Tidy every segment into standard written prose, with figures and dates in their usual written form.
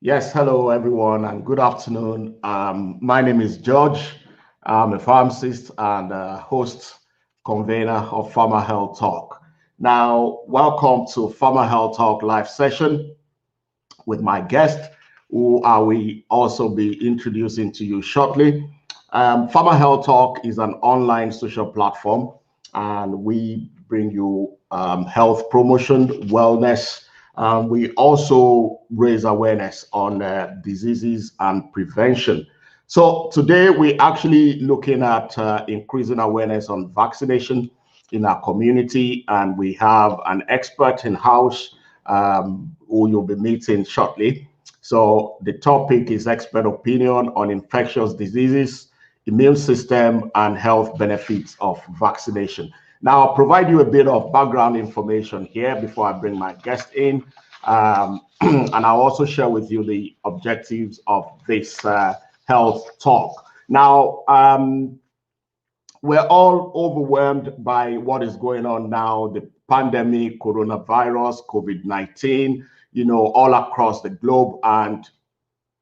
Yes, hello everyone, and good afternoon. My name is George. I'm a pharmacist and host, convener of Pharma Health Talk. Now, welcome to Pharma Health Talk live session with my guest, who I will also be introducing to you shortly. Pharma Health Talk is an online social platform, and we bring you health promotion, wellness. We also raise awareness on diseases and prevention. So today we're actually looking at increasing awareness on vaccination in our community, and we have an expert in house who you'll be meeting shortly. So the topic is expert opinion on infectious diseases, immune system, and health benefits of vaccination. Now, I'll provide you a bit of background information here before I bring my guest in. And I'll also share with you the objectives of this health talk. Now, we're all overwhelmed by what is going on now, the pandemic, coronavirus, COVID-19, all across the globe. And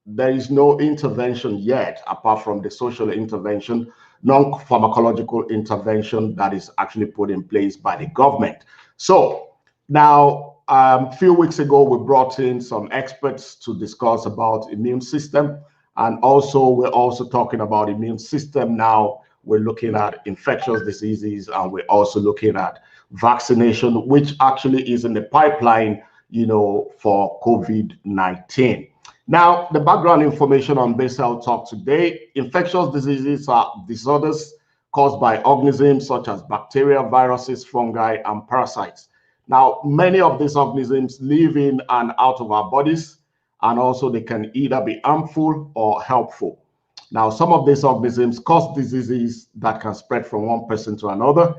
there is no intervention yet, apart from the social intervention, non-pharmacological intervention that is actually put in place by the government. So now, a few weeks ago, we brought in some experts to discuss about immune system. And also, we're also talking about immune system now. We're looking at infectious diseases, and we're also looking at vaccination, which actually is in the pipeline, for COVID-19. Now, the background information on this health talk today: infectious diseases are disorders caused by organisms such as bacteria, viruses, fungi, and parasites. Now, many of these organisms live in and out of our bodies, and also they can either be harmful or helpful. Now, some of these organisms cause diseases that can spread from one person to another,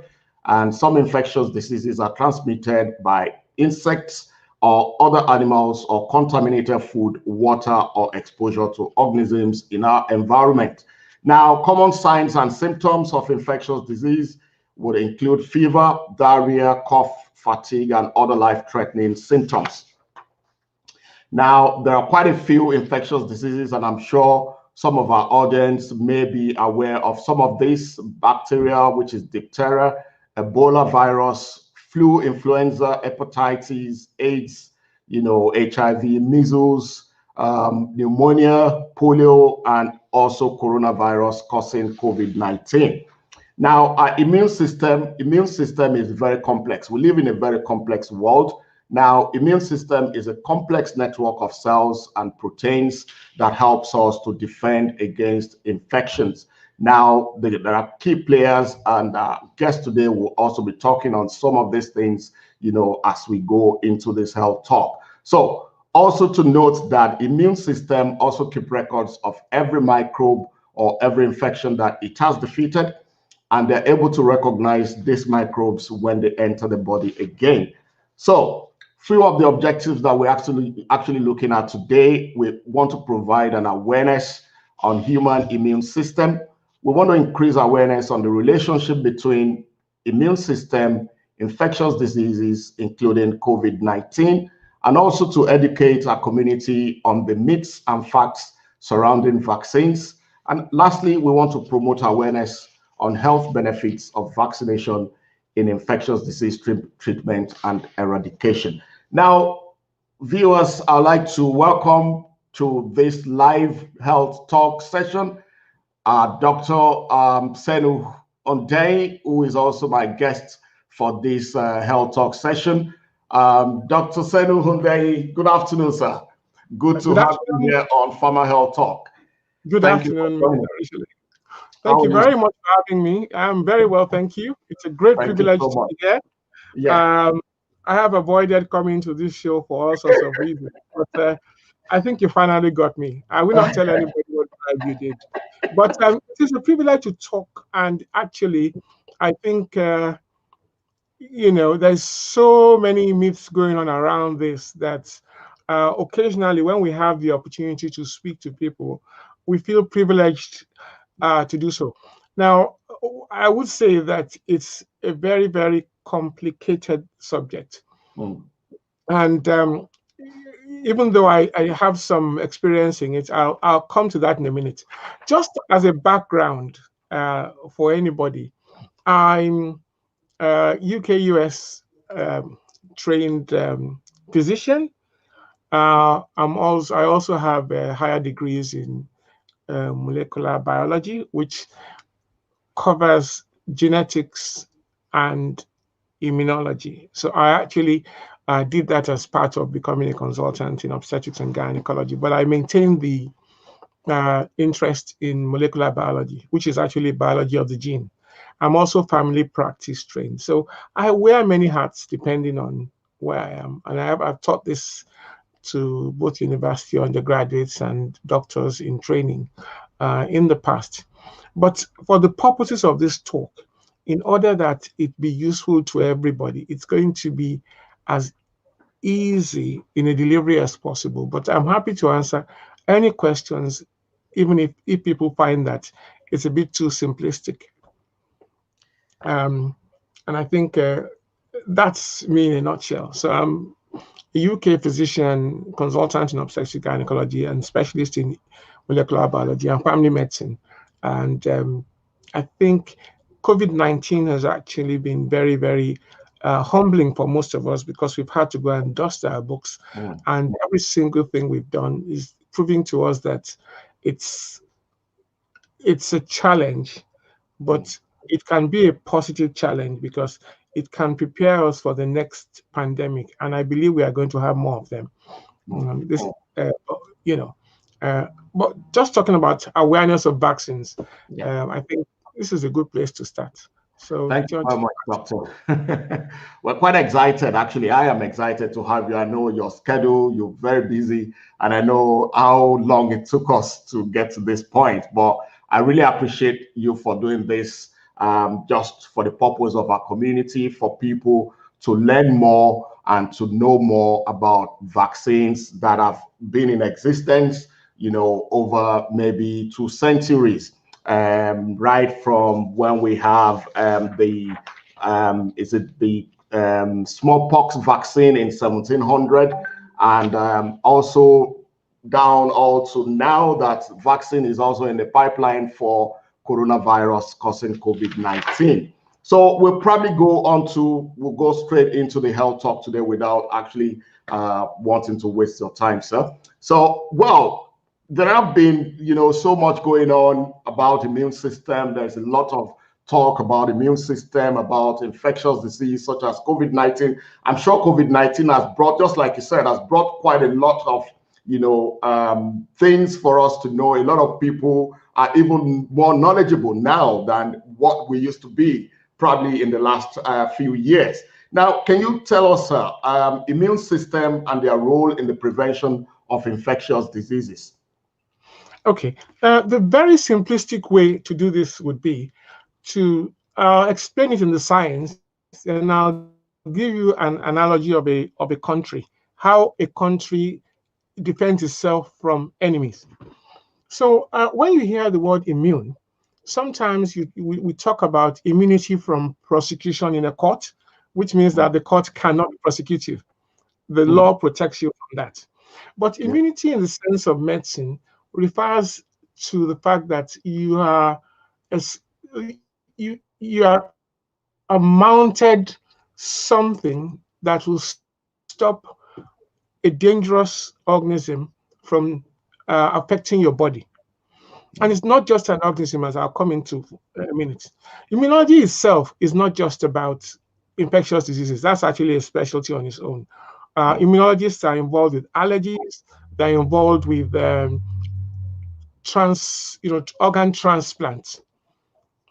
and some infectious diseases are transmitted by insects or other animals or contaminated food, water, or exposure to organisms in our environment. Now, common signs and symptoms of infectious disease would include fever, diarrhea, cough, fatigue, and other life-threatening symptoms. Now, there are quite a few infectious diseases, and I'm sure some of our audience may be aware of some of these: bacteria, which is diphtheria, Ebola virus, flu, influenza, hepatitis, AIDS, HIV, measles, pneumonia, polio, and also coronavirus causing COVID-19. Now, our immune system is very complex. We live in a very complex world. Now, immune system is a complex network of cells and proteins that helps us to defend against infections. Now, there are key players, and guests today will also be talking on some of these things, as we go into this health talk. So, also to note that immune system also keep records of every microbe or every infection that it has defeated, and they're able to recognize these microbes when they enter the body again. So, few of the objectives that we're actually looking at today: we want to provide an awareness on human immune system. We want to increase awareness on the relationship between immune system, infectious diseases, including COVID-19, and also to educate our community on the myths and facts surrounding vaccines. And lastly, we want to promote awareness on health benefits of vaccination in infectious disease treatment and eradication. Now, viewers, I'd like to welcome to this live health talk session Dr. Senu Hundeyin, who is also my guest for this health talk session. Dr. Senu Hundeyin, good afternoon, sir. Good to have you here on Pharma Health Talk. Good afternoon, Mr. Orisile. Thank you very much for having me. I'm very well, thank you. It's a great privilege to be here. Yeah. I have avoided coming to this show for all sorts of reasons, but I think you finally got me. I will not tell anybody what you did. But it is a privilege to talk, and actually, I think, there's so many myths going on around this that occasionally when we have the opportunity to speak to people, we feel privileged to do so. Now, I would say that it's a very, very complicated subject. And even though I have some experience in it, I'll come to that in a minute. Just as a background for anybody, I'm UK-US trained physician. I also have higher degrees in molecular biology, which covers genetics and immunology. So I actually did that as part of becoming a consultant in obstetrics and gynecology, but I maintained the interest in molecular biology, which is actually biology of the gene. I'm also family practice trained. So I wear many hats depending on where I am. And I've taught this to both university undergraduates and doctors in training in the past. But for the purposes of this talk, in order that it be useful to everybody, it's going to be as easy in a delivery as possible. But I'm happy to answer any questions, even if people find that it's a bit too simplistic. And I think that's me in a nutshell. So I'm a UK physician, consultant in obstetrics gynecology, and specialist in molecular biology and family medicine. And I think COVID-19 has actually been very, very humbling for most of us, because we've had to go and dust our books. And every single thing we've done is proving to us that it's a challenge, but it can be a positive challenge because it can prepare us for the next pandemic. And I believe we are going to have more of them. But just talking about awareness of vaccines, I think this is a good place to start. So thank you very much, Doctor. We're quite excited. Actually, I am excited to have you. I know your schedule, you're very busy, and I know how long it took us to get to this point. But I really appreciate you for doing this just for the purpose of our community, for people to learn more and to know more about vaccines that have been in existence, over maybe 2 centuries. Right from when we have the smallpox vaccine in 1700, and also down also now that vaccine is also in the pipeline for coronavirus causing COVID-19. So we'll probably we'll go straight into the health talk today without actually wanting to waste your time, sir. So, well, there have been, so much going on about immune system. There's a lot of talk about immune system, about infectious disease such as COVID-19. I'm sure COVID-19 has brought, just like you said, has brought quite a lot of, things for us to know. A lot of people are even more knowledgeable now than what we used to be probably in the last few years. Now, can you tell us, immune system and their role in the prevention of infectious diseases? Okay, the very simplistic way to do this would be to explain it in the science, and I'll give you an analogy of a country, how a country defends itself from enemies. So when you hear the word immune, sometimes we talk about immunity from prosecution in a court, which means that the court cannot prosecute you. The law protects you from that. But immunity in the sense of medicine refers to the fact that you are mounted something that will stop a dangerous organism from affecting your body. And it's not just an organism, as I'll come into in a minute. Immunology itself is not just about infectious diseases. That's actually a specialty on its own. Immunologists are involved with allergies. They're involved with organ transplants.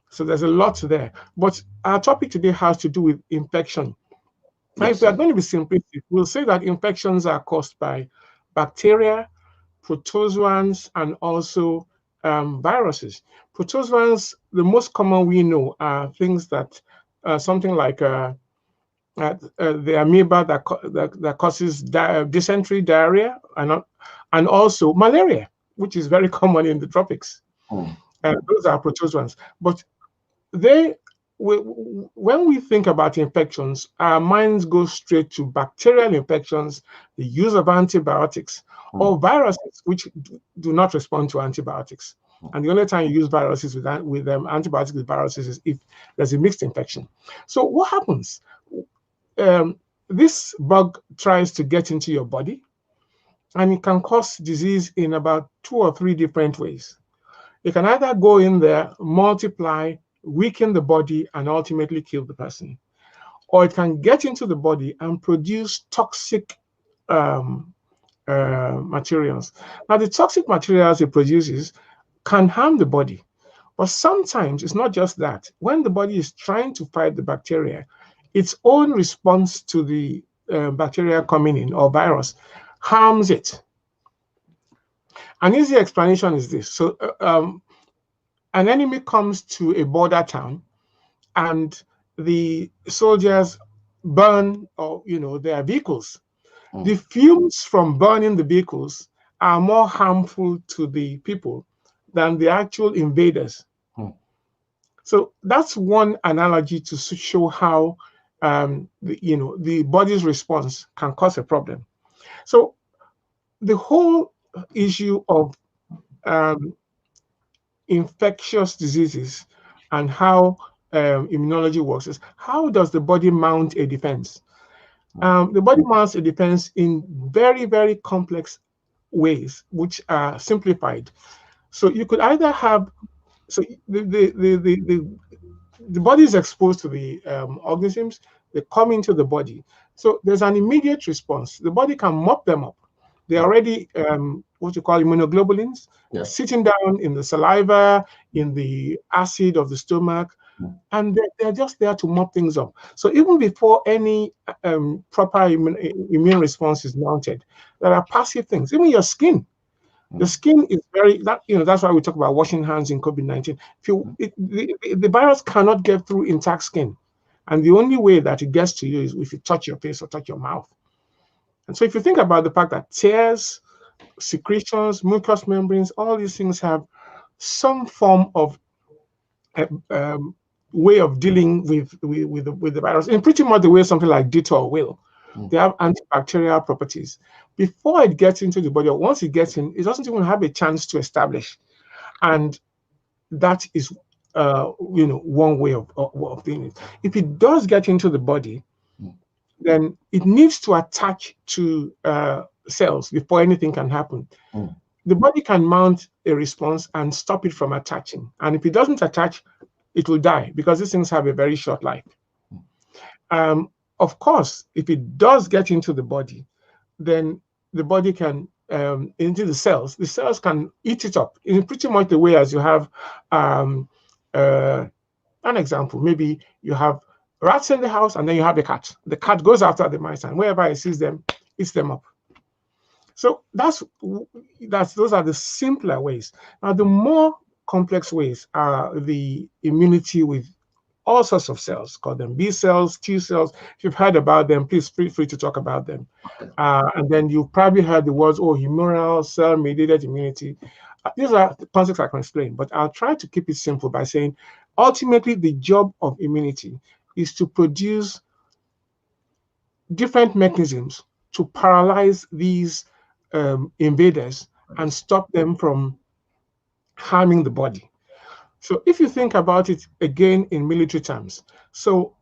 So there's a lot there. But our topic today has to do with infection. Now, if we are going to be simplistic, we'll say that infections are caused by bacteria, protozoans, and also viruses. Protozoans, the most common we know are things that something like the amoeba that causes dysentery, diarrhea, and also malaria, which is very common in the tropics. Those are protozoans. But when we think about infections, our minds go straight to bacterial infections, the use of antibiotics, or viruses which do not respond to antibiotics. And the only time you use viruses with antibiotics with viruses is if there's a mixed infection. So what happens? This bug tries to get into your body, and it can cause disease in about 2 or 3 different ways. It can either go in there, multiply, weaken the body, and ultimately kill the person. Or it can get into the body and produce toxic materials. Now, the toxic materials it produces can harm the body. But sometimes it's not just that. When the body is trying to fight the bacteria, its own response to the bacteria coming in or virus harms it. An easy explanation is this. So an enemy comes to a border town, and the soldiers burn their vehicles. The fumes from burning the vehicles are more harmful to the people than the actual invaders. So that's one analogy to show how the body's response can cause a problem. So the whole issue of infectious diseases and how immunology works is, how does the body mount a defense? The body mounts a defense in very, very complex ways, which are simplified. So you could either have, so the body is exposed to the organisms, they come into the body. So there's an immediate response. The body can mop them up. They're already what you call immunoglobulins, sitting down in the saliva, in the acid of the stomach, and they're just there to mop things up. So even before any proper immune response is mounted, there are passive things. Even your skin. The skin is that's why we talk about washing hands in COVID-19. The virus cannot get through intact skin. And the only way that it gets to you is if you touch your face or touch your mouth. And so if you think about the fact that tears, secretions, mucous membranes, all these things have some form of way of dealing with the virus, in pretty much the way something like Dettol will. They have antibacterial properties. Before it gets into the body, or once it gets in, it doesn't even have a chance to establish. And that is, one way of doing it. If it does get into the body, then it needs to attach to cells before anything can happen. The body can mount a response and stop it from attaching. And if it doesn't attach, it will die, because these things have a very short life. Of course, if it does get into the body, then the body can, into the cells can eat it up in pretty much the way as you have an example. Maybe you have rats in the house, and then you have the cat. The cat goes after the mice, and wherever it sees them, eats them up. So those are the simpler ways. Now, the more complex ways are the immunity with all sorts of cells, call them B cells, T cells. If you've heard about them, please feel free to talk about them. And then you probably heard the words, humoral cell-mediated immunity. These are the concepts I can explain, but I'll try to keep it simple by saying, ultimately, the job of immunity is to produce different mechanisms to paralyze these invaders and stop them from harming the body. So if you think about it again in military terms, so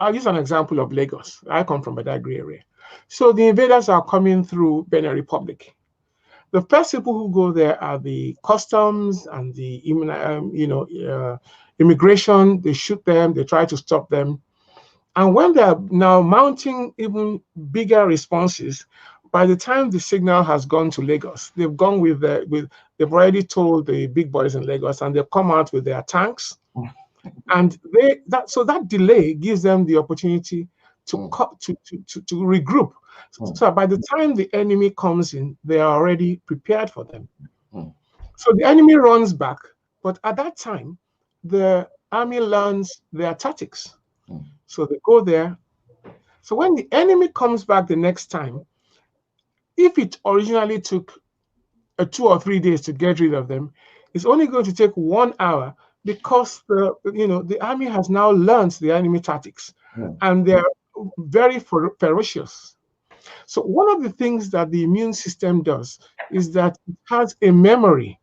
I'll use an example of Lagos. I come from Badagry area. So the invaders are coming through Benin Republic. The first people who go there are the customs and the immigration. They shoot them, they try to stop them. And when they're now mounting even bigger responses, by the time the signal has gone to Lagos, they've gone they've already told the big boys in Lagos, and they've come out with their tanks. And that delay gives them the opportunity to regroup. So by the time the enemy comes in, they are already prepared for them. So the enemy runs back, but at that time, the army learns their tactics. So they go there. So when the enemy comes back the next time, if it originally took 2 or 3 days to get rid of them, it's only going to take 1 hour, because the army has now learned the enemy tactics, and they're very ferocious. So one of the things that the immune system does is that it has a memory,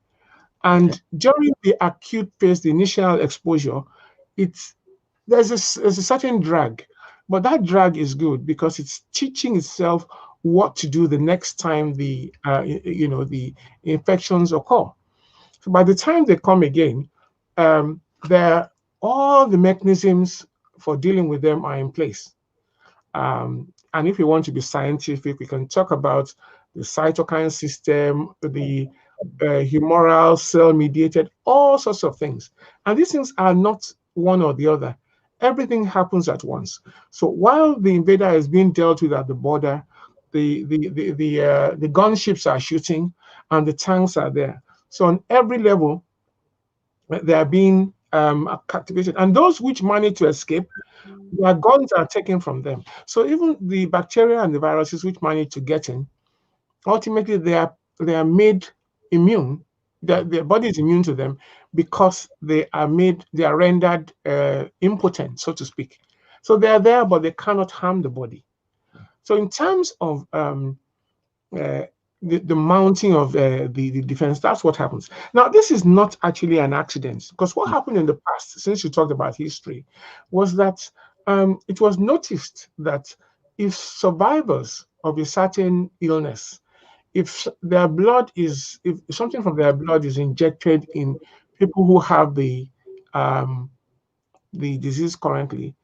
and during the acute phase, the initial exposure, there's a certain drag, but that drag is good because it's teaching itself what to do the next time the infections occur. So by the time they come again, all the mechanisms for dealing with them are in place. And if we want to be scientific, we can talk about the cytokine system, the humoral cell-mediated, all sorts of things. And these things are not one or the other. Everything happens at once. So while the invader is being dealt with at the border, the gunships are shooting and the tanks are there. So on every level, they are being captivated. And those which manage to escape, their guns are taken from them. So even the bacteria and the viruses which manage to get in, ultimately they are made immune. Their body is immune to them because they are rendered impotent, so to speak. So they are there, but they cannot harm the body. So in terms of the mounting of the defense, that's what happens. Now, this is not actually an accident, because what happened in the past, since you talked about history, was that it was noticed that if survivors of a certain illness, if something from their blood is injected in people who have the disease currently,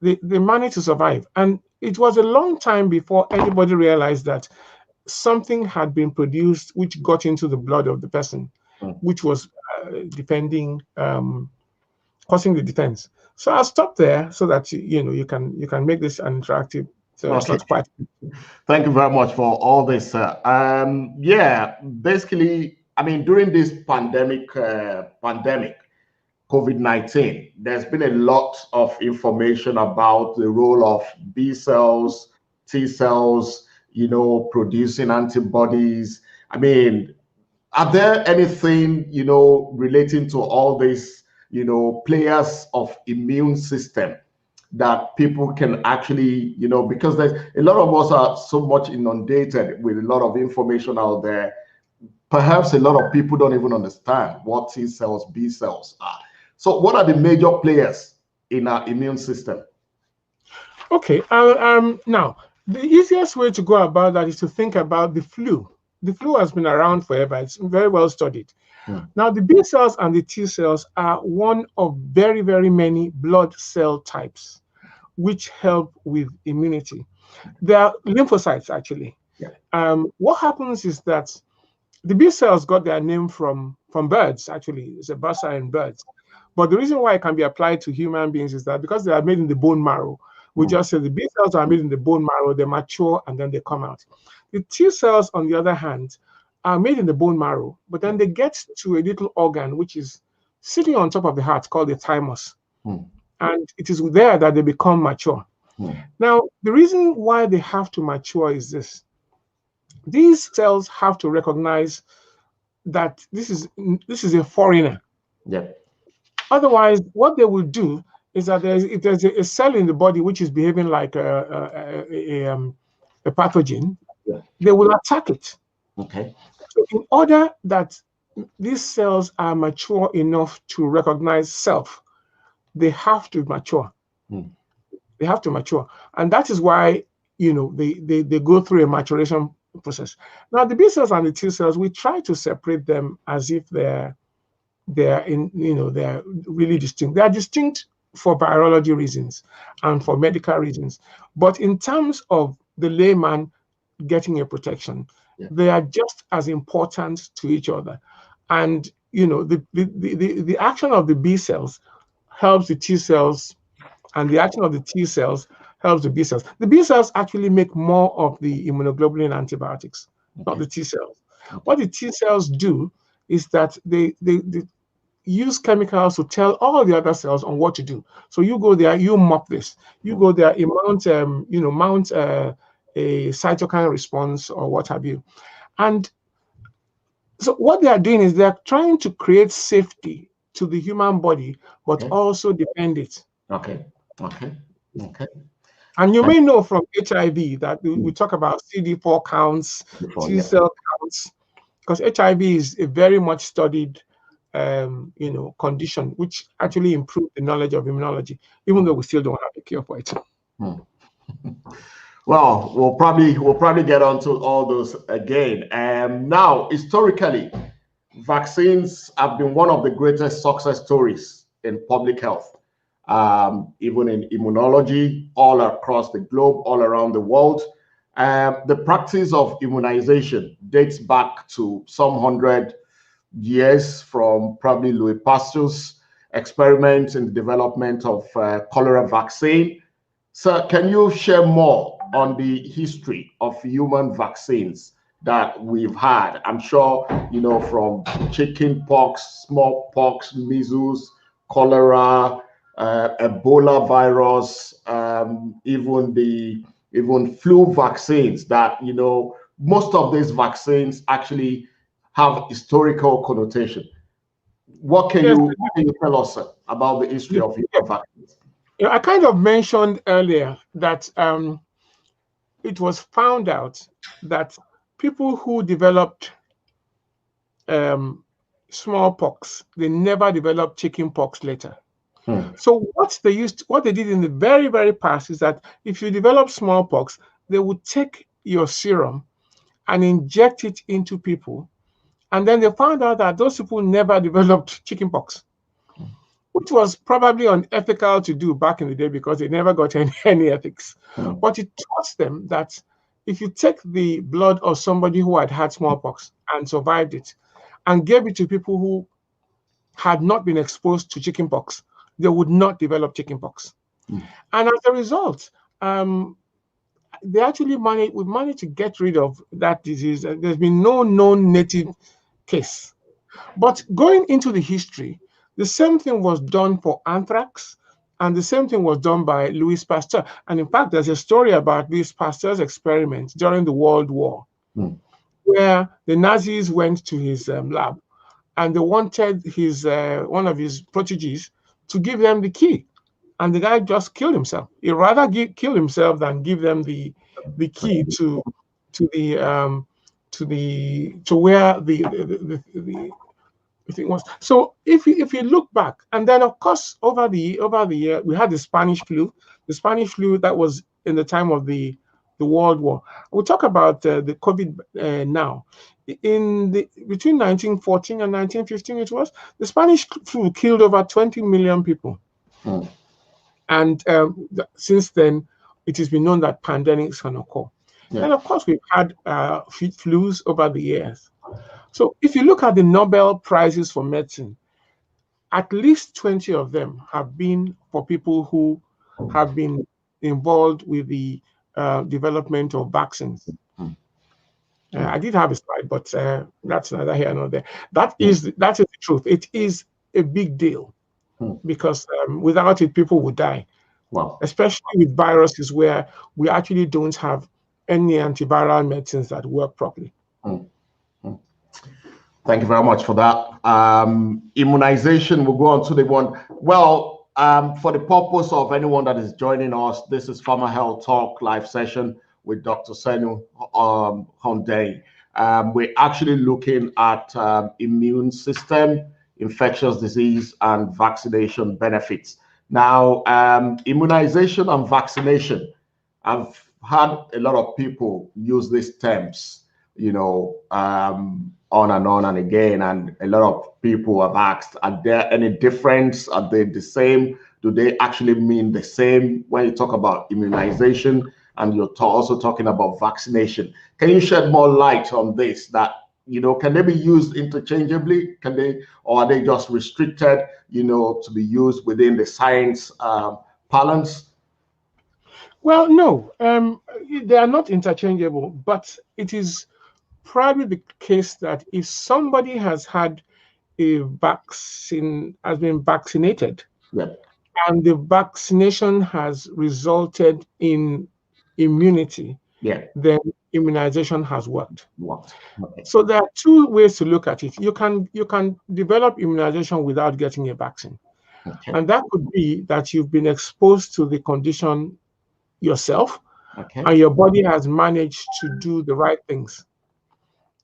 they manage to survive. And it was a long time before anybody realized that something had been produced which got into the blood of the person, which was causing the defense. So I'll stop there so that you can make this an interactive. So it's not quite. Thank you very much for all this. Yeah, basically, I mean, during this pandemic, COVID-19, there's been a lot of information about the role of B cells, T cells, producing antibodies. I mean, are there anything, relating to all these, players of immune system that people can actually, because there's a lot of us are so much inundated with a lot of information out there. Perhaps a lot of people don't even understand what T cells, B cells are. So what are the major players in our immune system? Okay, now, the easiest way to go about that is to think about the flu. The flu has been around forever. It's very well studied. Now, the B cells and the T cells are one of very, very many blood cell types which help with immunity. They are lymphocytes, actually. What happens is that the B cells got their name from birds, actually. It's a bursa in birds. But the reason why it can be applied to human beings is that because they are made in the bone marrow, we just say the B cells are made in the bone marrow, they mature, and then they come out. The T cells, on the other hand, are made in the bone marrow, but then they get to a little organ which is sitting on top of the heart called the thymus. And it is there that they become mature. Now, the reason why they have to mature is this. These cells have to recognize that this is a foreigner. Otherwise, what they will do is that if there's a cell in the body which is behaving like a pathogen, they will attack it. So in order that these cells are mature enough to recognize self, they have to mature. They have to mature. And that is why, they go through a maturation process. Now, the B cells and the T cells, we try to separate them as if they're really distinct. They are distinct for virology reasons and for medical reasons. But in terms of the layman getting a protection, they are just as important to each other. And the action of the B cells helps the T cells, and the action of the T cells helps the B cells. The B cells actually make more of the immunoglobulin antibiotics, not the T cells. What the T cells do is that they use chemicals to tell all the other cells on what to do. So you go there, you mop this. You go there, you mount a cytokine response or what have you. And so what they are doing is they are trying to create safety to the human body, but also defend it. Okay. And you may know from HIV that we talk about CD4 counts, T cell counts, because HIV is a very much studied condition, which actually improved the knowledge of immunology, even though we still don't have a cure for it. Well, we'll probably get onto all those again. Now, historically, vaccines have been one of the greatest success stories in public health, even in immunology, all across the globe, all around the world. The practice of immunization dates back to some 100 years, from probably Louis Pasteur's experiment in the development of cholera vaccine. So can you share more on the history of human vaccines that we've had? I'm sure, from chicken pox, smallpox, measles, cholera, Ebola virus, even flu vaccines that, most of these vaccines actually have historical connotation. What can you tell us about the history of human vaccines? I kind of mentioned earlier that it was found out that people who developed smallpox, they never developed chickenpox later. So what they did in the very, very past is that if you develop smallpox, they would take your serum and inject it into people. And then they found out that those people never developed chickenpox, which was probably unethical to do back in the day because they never got any ethics. But it taught them that if you take the blood of somebody who had had smallpox and survived it and gave it to people who had not been exposed to chickenpox, they would not develop chickenpox. And as a result, we've managed to get rid of that disease. There's been no known native case. But going into the history, the same thing was done for anthrax, and the same thing was done by Louis Pasteur. And in fact, there's a story about Louis Pasteur's experiment during the World War, where the Nazis went to his lab, and they wanted one of his proteges to give them the key, and the guy just killed himself. He'd rather kill himself than give them the key to where the thing was. So if you look back, and then of course over the year we had the Spanish flu. The Spanish flu that was in the time of the World War. We'll talk about the COVID now. Between 1914 and 1915, it was the Spanish flu killed over 20 million people. And since then, it has been known that pandemics can occur. And of course, we've had flus over the years. So if you look at the Nobel Prizes for medicine, at least 20 of them have been for people who have been involved with the development of vaccines. I did have a slide, but that's neither here nor there. That is the truth. It is a big deal because without it, people would die. Wow. Especially with viruses where we actually don't have any antiviral medicines that work properly. Thank you very much for that. Immunization, we'll go on to the one. Well, for the purpose of anyone that is joining us, this is Pharmahealthtalk live session with Dr. Senu Hundeyin. We're actually looking at immune system, infectious disease, and vaccination benefits. Now, immunization and vaccination, I've had a lot of people use these terms, on and again, and a lot of people have asked, are there any difference? Are they the same? Do they actually mean the same when you talk about immunization and you're also talking about vaccination? Can you shed more light on this? That, can they be used interchangeably? Can they, or are they just restricted, to be used within the science parlance? Well, no, they are not interchangeable, but it is probably the case that if somebody has had a vaccine, has been vaccinated, and the vaccination has resulted in immunity, then immunization has worked. Okay. So there are two ways to look at it. You can develop immunization without getting a vaccine. Okay. And that could be that you've been exposed to the condition yourself, and your body has managed to do the right things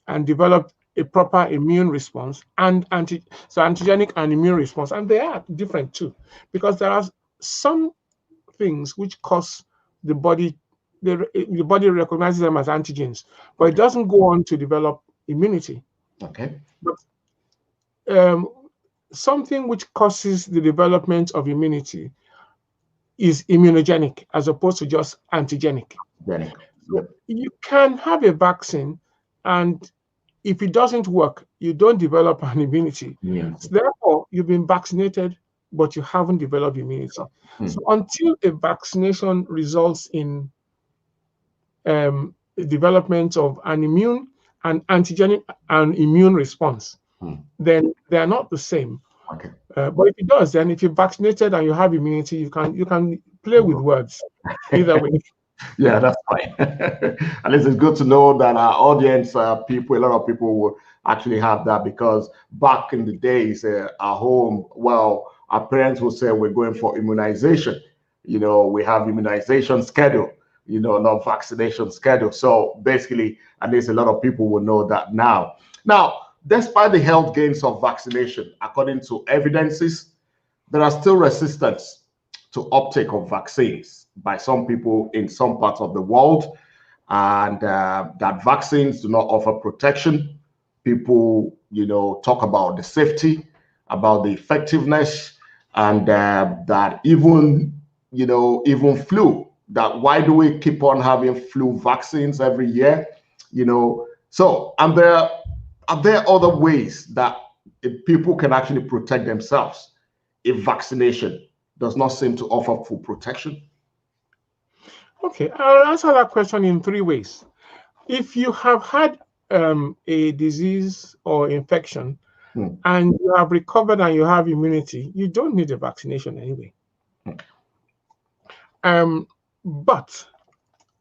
and develop a proper immune response and antigenic and immune response. And they are different too, because there are some things which cause the body recognizes them as antigens, but it doesn't go on to develop immunity. Okay. But something which causes the development of immunity is immunogenic as opposed to just antigenic. So you can have a vaccine, and if it doesn't work, you don't develop an immunity. So therefore, you've been vaccinated, but you haven't developed immunity. So until a vaccination results in development of an immune and antigenic and immune response, then they are not the same. Okay. But if it does, then if you're vaccinated and you have immunity, you can play with words either way. Yeah, that's fine. At least it's good to know that our audience, a lot of people will actually have that, because back in the days at home, well, our parents will say we're going for immunization. You know, we have immunization schedule, you know, not vaccination schedule. So basically, at least a lot of people will know that now. Now, despite the health gains of vaccination, according to evidences, there are still resistance to uptake of vaccines by some people in some parts of the world, and that vaccines do not offer protection. People, you know, talk about the safety, about the effectiveness, and that even, you know, even flu, that why do we keep on having flu vaccines every year, you know? So, and are there other ways that people can actually protect themselves if vaccination does not seem to offer full protection? Okay, I'll answer that question in three ways. If you have had a disease or infection and you have recovered and you have immunity, you don't need a vaccination anyway. But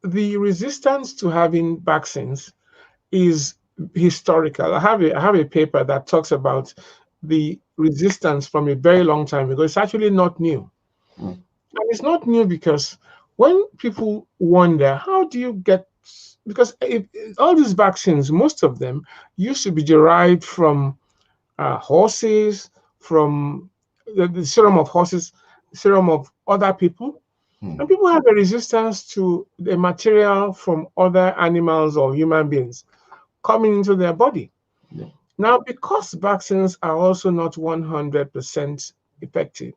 the resistance to having vaccines is historical. I have a paper that talks about the resistance from a very long time ago. It's actually not new. And it's not new because when people wonder, how do you get, because all these vaccines, most of them used to be derived from horses, from the serum of horses, serum of other people. And people have a resistance to the material from other animals or human beings coming into their body. Now, because vaccines are also not 100% effective,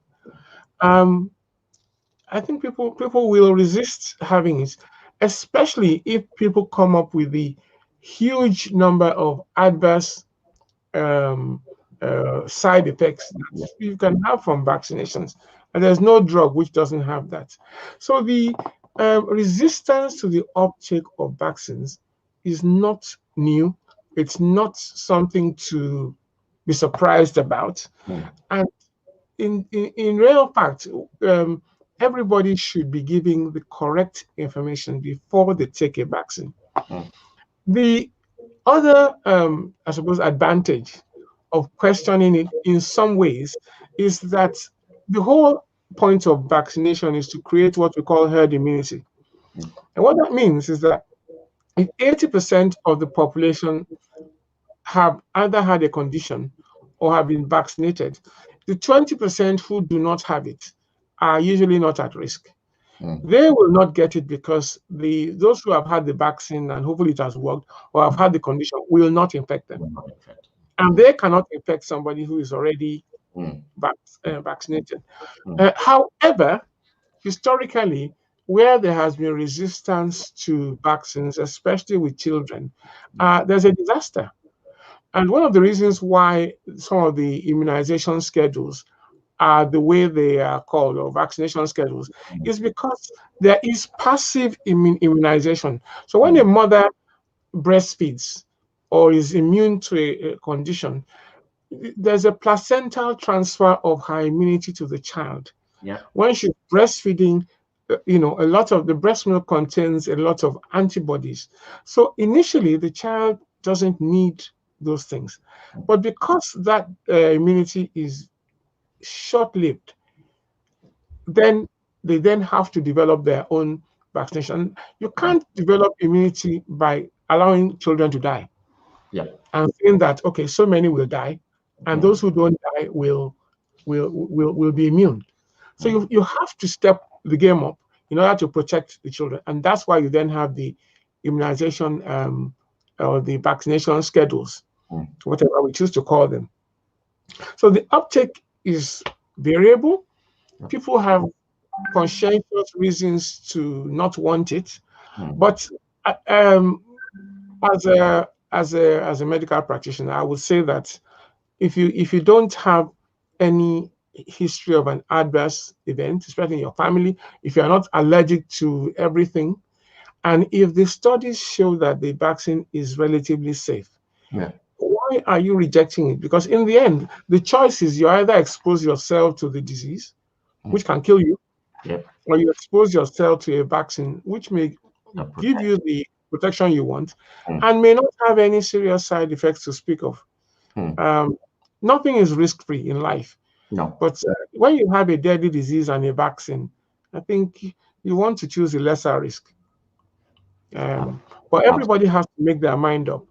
I think people will resist having it, especially if people come up with the huge number of adverse side effects that you can have from vaccinations. And there's no drug which doesn't have that. So the resistance to the uptake of vaccines is not new. It's not something to be surprised about. And in real fact, everybody should be giving the correct information before they take a vaccine. The other, I suppose, advantage of questioning it in some ways is that the whole point of vaccination is to create what we call herd immunity. And what that means is that if 80% of the population have either had a condition or have been vaccinated, the 20% who do not have it are usually not at risk. They will not get it because those who have had the vaccine and hopefully it has worked or have had the condition will not infect them. And they cannot infect somebody who is already vaccinated. However, historically, where there has been resistance to vaccines, especially with children, there's a disaster. And one of the reasons why some of the immunization schedules are the way they are called, or vaccination schedules, is because there is passive immunization. So when a mother breastfeeds or is immune to a condition, there's a placental transfer of her immunity to the child. When she's breastfeeding, a lot of the breast milk contains a lot of antibodies. So initially, the child doesn't need those things. But because that immunity is short-lived, then they then have to develop their own vaccination. You can't develop immunity by allowing children to die. Yeah. And saying that, okay, so many will die, and those who don't die will be immune. So you have to step the game up in order to protect the children. And that's why you then have the immunization or the vaccination schedules, whatever we choose to call them. So the uptake is variable. People have conscientious reasons to not want it, but as a medical practitioner, I would say that if you don't have any history of an adverse event, especially in your family, if you are not allergic to everything, and if the studies show that the vaccine is relatively safe, why are you rejecting it? Because in the end, the choice is you either expose yourself to the disease, which can kill you, or you expose yourself to a vaccine, which may give you the protection you want, and may not have any serious side effects to speak of. Nothing is risk-free in life. No. But when you have a deadly disease and a vaccine, I think you want to choose a lesser risk. But everybody has to make their mind up,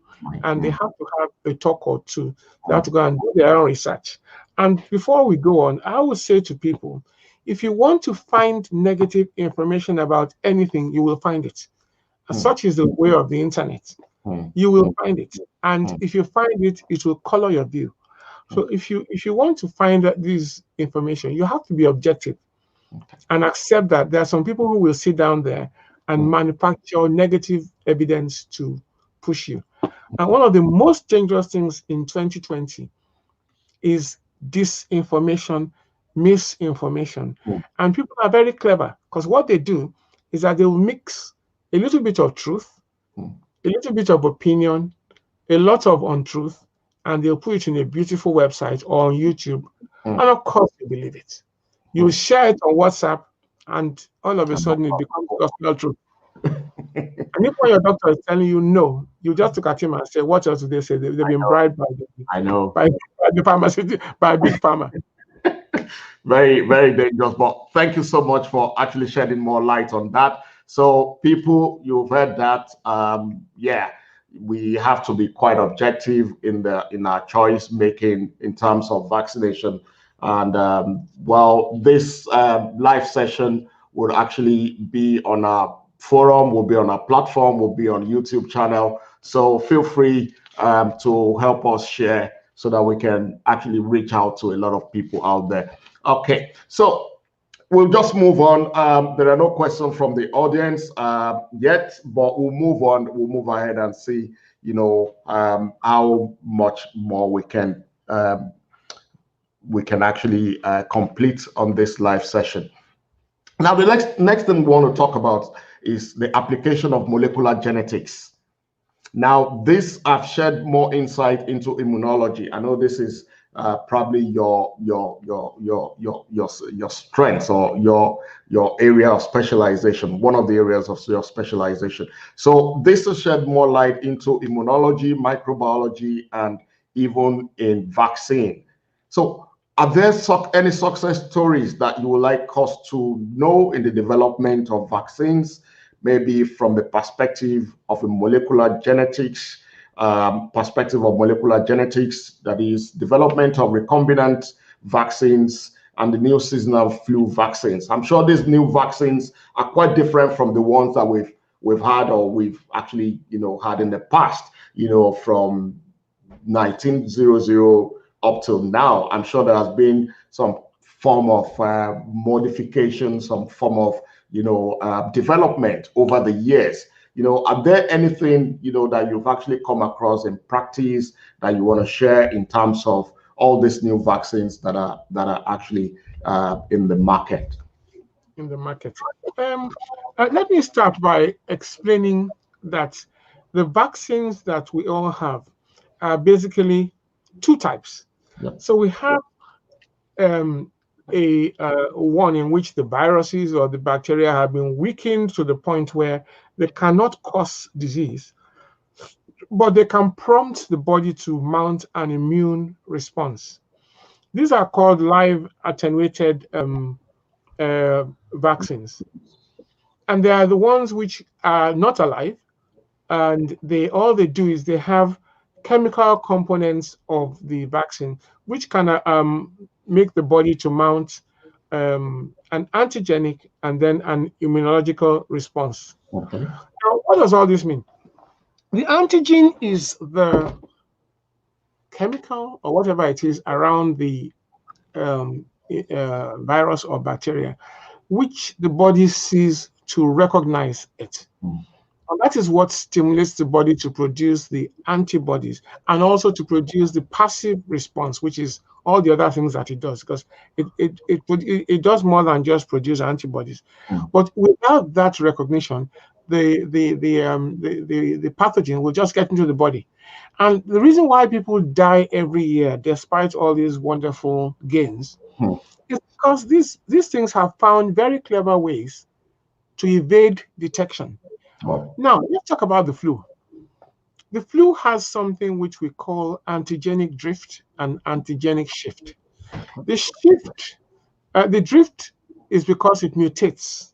and they have to have a talk or two. They have to go and do their own research. And before we go on, I would say to people, if you want to find negative information about anything, you will find it. Such is the way of the internet. You will find it. And if you find it, it will color your view. So if you want to find this information, you have to be objective and accept that there are some people who will sit down there and manufacture negative evidence to push you. And one of the most dangerous things in 2020 is disinformation, misinformation. And people are very clever, because what they do is that they will mix a little bit of truth, a little bit of opinion, a lot of untruth, and they'll put it in a beautiful website or on YouTube. And of course, you believe it. You share it on WhatsApp, and all of a sudden it becomes gospel truth. And if when your doctor is telling you no, you just look at him and say, what else do they say? They've been bribed by the pharmacy, by Big Pharma. Very, very dangerous. But thank you so much for actually shedding more light on that. So people, you've heard that. We have to be quite objective in our choice making in terms of vaccination. And this live session will actually be on our forum, will be on our platform, will be on YouTube channel. So feel free to help us share so that we can actually reach out to a lot of people out there. Okay, so we'll just move on. There are no questions from the audience yet, but we'll move on. We'll move ahead and see, how much more we can actually complete on this live session. Now, the next thing we want to talk about is the application of molecular genetics. Now, this I've shared more insight into immunology. I know this is probably your strengths or your area of specialization, one of the areas of your specialization. So this has shed more light into immunology, microbiology, and even in vaccine. So are there any success stories that you would like us to know in the development of vaccines, maybe from the perspective of a molecular genetics, that is development of recombinant vaccines and the new seasonal flu vaccines? I'm sure these new vaccines are quite different from the ones that we've had or we've actually had in the past, from 1900 up till now. I'm sure there has been some form of modification, some form of development over the years. Are there anything that you've actually come across in practice that you want to share in terms of all these new vaccines that are actually in the market? Let me start by explaining that the vaccines that we all have are basically two types. So we have a one in which the viruses or the bacteria have been weakened to the point where they cannot cause disease, but they can prompt the body to mount an immune response. These are called live attenuated vaccines. And they are the ones which are not alive, and all they do is they have chemical components of the vaccine which can make the body to mount an antigenic and then an immunological response. Okay. Now, what does all this mean? The antigen is the chemical or whatever it is around the virus or bacteria, which the body sees to recognize it. And that is what stimulates the body to produce the antibodies and also to produce the passive response, which is all the other things that it does, because it does more than just produce antibodies. But without that recognition, the pathogen will just get into the body. And the reason why people die every year, despite all these wonderful gains, is because these things have found very clever ways to evade detection. Now, let's talk about the flu. The flu has something which we call antigenic drift and antigenic shift. The drift is because it mutates.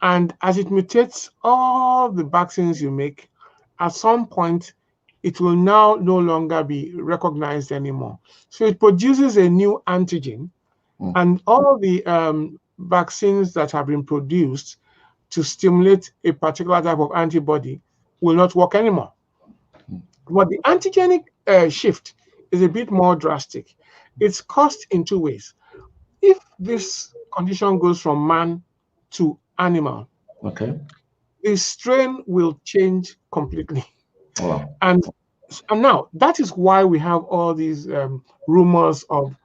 And as it mutates, all the vaccines you make, at some point, it will now no longer be recognized anymore. So it produces a new antigen, and all the vaccines that have been produced to stimulate a particular type of antibody will not work anymore. But the antigenic shift is a bit more drastic. It's caused in two ways. If this condition goes from man to animal, the strain will change completely. And now that is why we have all these rumors of,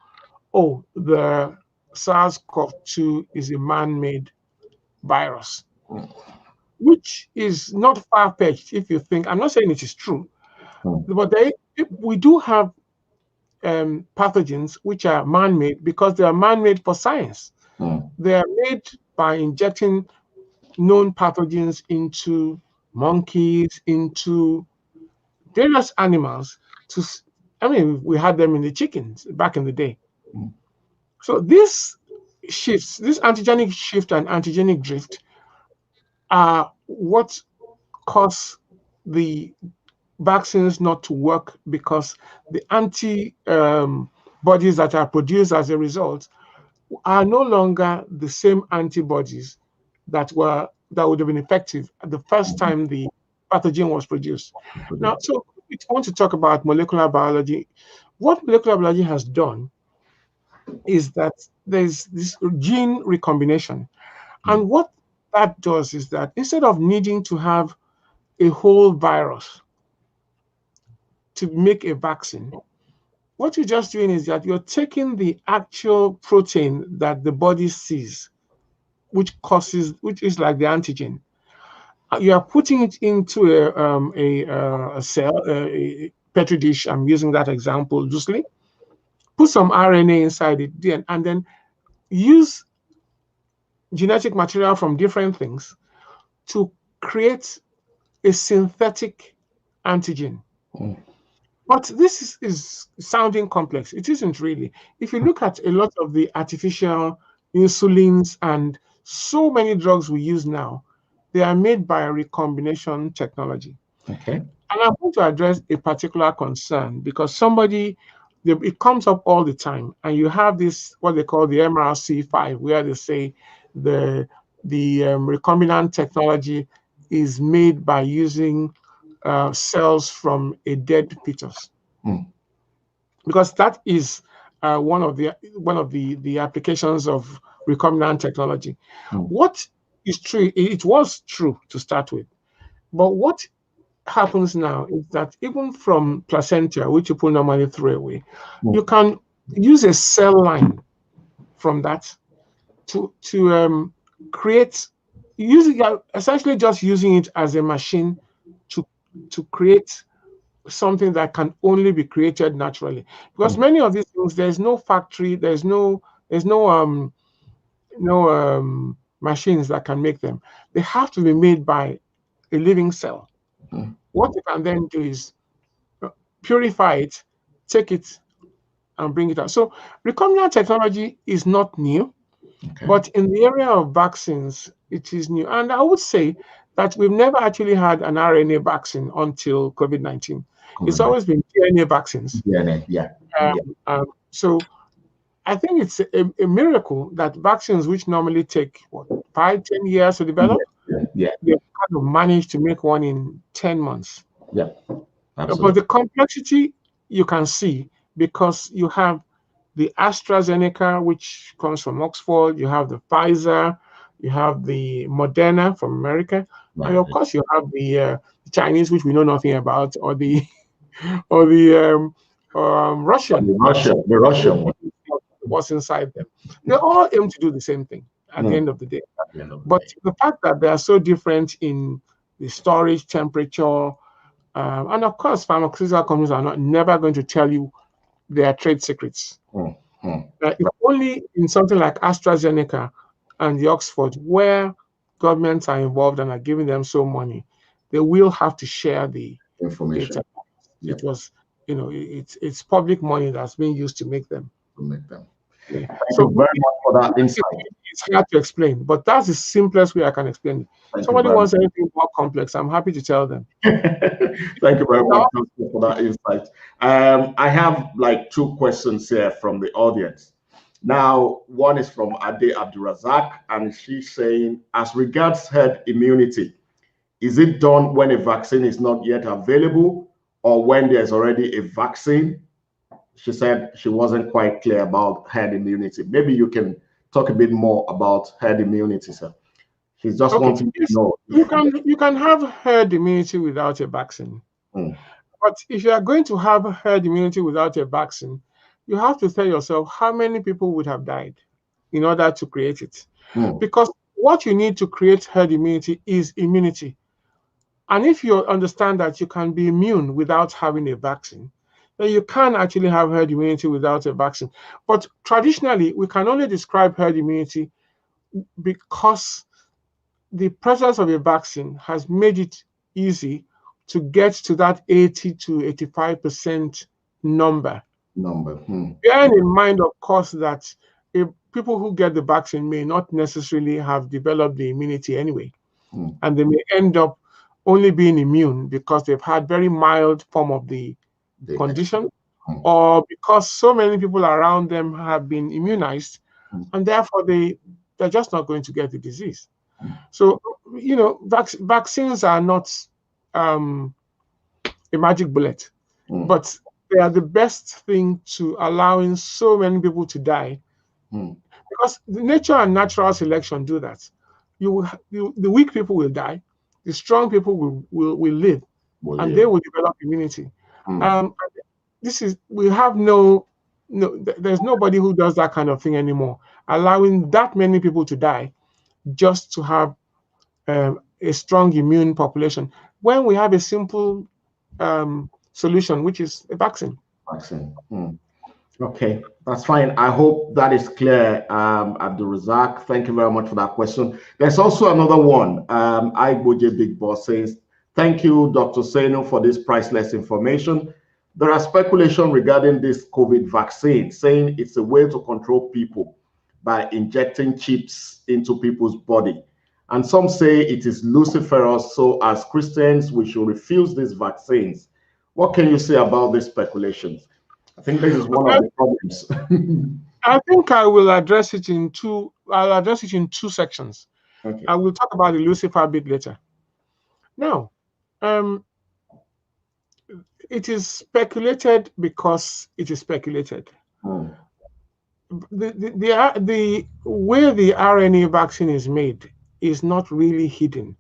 oh, the SARS-CoV-2 is a man-made virus, which is not far-fetched if you think. I'm not saying it is true, but we do have pathogens which are man-made because they are man-made for science. They are made by injecting known pathogens into monkeys, into various animals. We had them in the chickens back in the day. So these shifts, this antigenic shift and antigenic drift, are what cause the vaccines not to work, because the antibodies that are produced as a result are no longer the same antibodies that would have been effective at the first time the pathogen was produced. Now, so we want to talk about molecular biology. What molecular biology has done is that there's this gene recombination. And what that does is that instead of needing to have a whole virus to make a vaccine, what you're just doing is that you're taking the actual protein that the body sees, which is like the antigen. You are putting it into a cell, a petri dish. I'm using that example loosely. Put some RNA inside it, and then use genetic material from different things to create a synthetic antigen. But this is sounding complex. It isn't really. If you look at a lot of the artificial insulins and so many drugs we use now, they are made by recombination technology. And I'm going to address a particular concern because it comes up all the time, and you have this, what they call the MRC5, where they say the recombinant technology is made by using cells from a dead fetus, because that is one of the applications of recombinant technology. What is true? It was true to start with, but what happens now is that even from placenta, which people normally throw away, you can use a cell line from that to create, essentially just using it as a machine to create something that can only be created naturally. Because many of these things, there's no factory, there's no There's no machines that can make them. They have to be made by a living cell. What you can then do is purify it, take it, and bring it out. So recombinant technology is not new, but in the area of vaccines, it is new. And I would say that we've never actually had an RNA vaccine until COVID-19. It's always been DNA vaccines. So I think it's a miracle that vaccines, which normally take 5, 10 years to develop, they've kind of managed to make one in 10 months. Absolutely. But the complexity you can see, because you have the AstraZeneca, which comes from Oxford, you have the Pfizer, you have the Moderna from America, and of course you have the Chinese, which we know nothing about, or the Russian. The Russian one. What's inside them. They all aim to do the same thing at the end of the day. But the fact that they are so different in the storage temperature, and of course, pharmaceutical companies are never going to tell you their trade secrets. If only in something like AstraZeneca and the Oxford, where governments are involved and are giving them so money, they will have to share the information. It was, it's public money that's being used to make them. Thank you very much for that insight. It's hard to explain, but that's the simplest way I can explain it. Somebody wants anything more complex, I'm happy to tell them. Thank you very much for that insight. I have like 2 questions here from the audience. Now, one is from Ade Abdurazak, and she's saying, as regards herd immunity, is it done when a vaccine is not yet available or when there's already a vaccine? She said she wasn't quite clear about herd immunity. Maybe you can talk a bit more about herd immunity, sir. She's just wanting to know. You can have herd immunity without a vaccine. But if you are going to have herd immunity without a vaccine, you have to tell yourself how many people would have died in order to create it. Because what you need to create herd immunity is immunity. And if you understand that you can be immune without having a vaccine, then you can actually have herd immunity without a vaccine. But traditionally, we can only describe herd immunity because the presence of a vaccine has made it easy to get to that 80 to 85% number. Bearing in mind, of course, that people who get the vaccine may not necessarily have developed the immunity anyway, and they may end up only being immune because they've had very mild form of the condition, or because so many people around them have been immunized, and therefore they're just not going to get the disease. So, vaccines are not a magic bullet, but they are the best thing to allowing so many people to die, because the nature and natural selection do that. The weak people will die, the strong people will live, and they will develop immunity. There's nobody who does that kind of thing anymore, allowing that many people to die just to have a strong immune population, when we have a simple solution, which is a vaccine. Okay, that's fine. I hope that is clear, Abdul Razak. Thank you very much for that question. There's also another one. Igboje Big Boss says, thank you, Dr. Senu, for this priceless information. There are speculation regarding this COVID vaccine, saying it's a way to control people by injecting chips into people's body. And some say it is luciferous, so as Christians, we should refuse these vaccines. What can you say about these speculations? I think this is one of the problems. I think I will address it in two. I'll address it in 2 sections. Okay. I will talk about the Lucifer a bit later. Now, it is speculated because it is speculated. The way the RNA vaccine is made is not really hidden.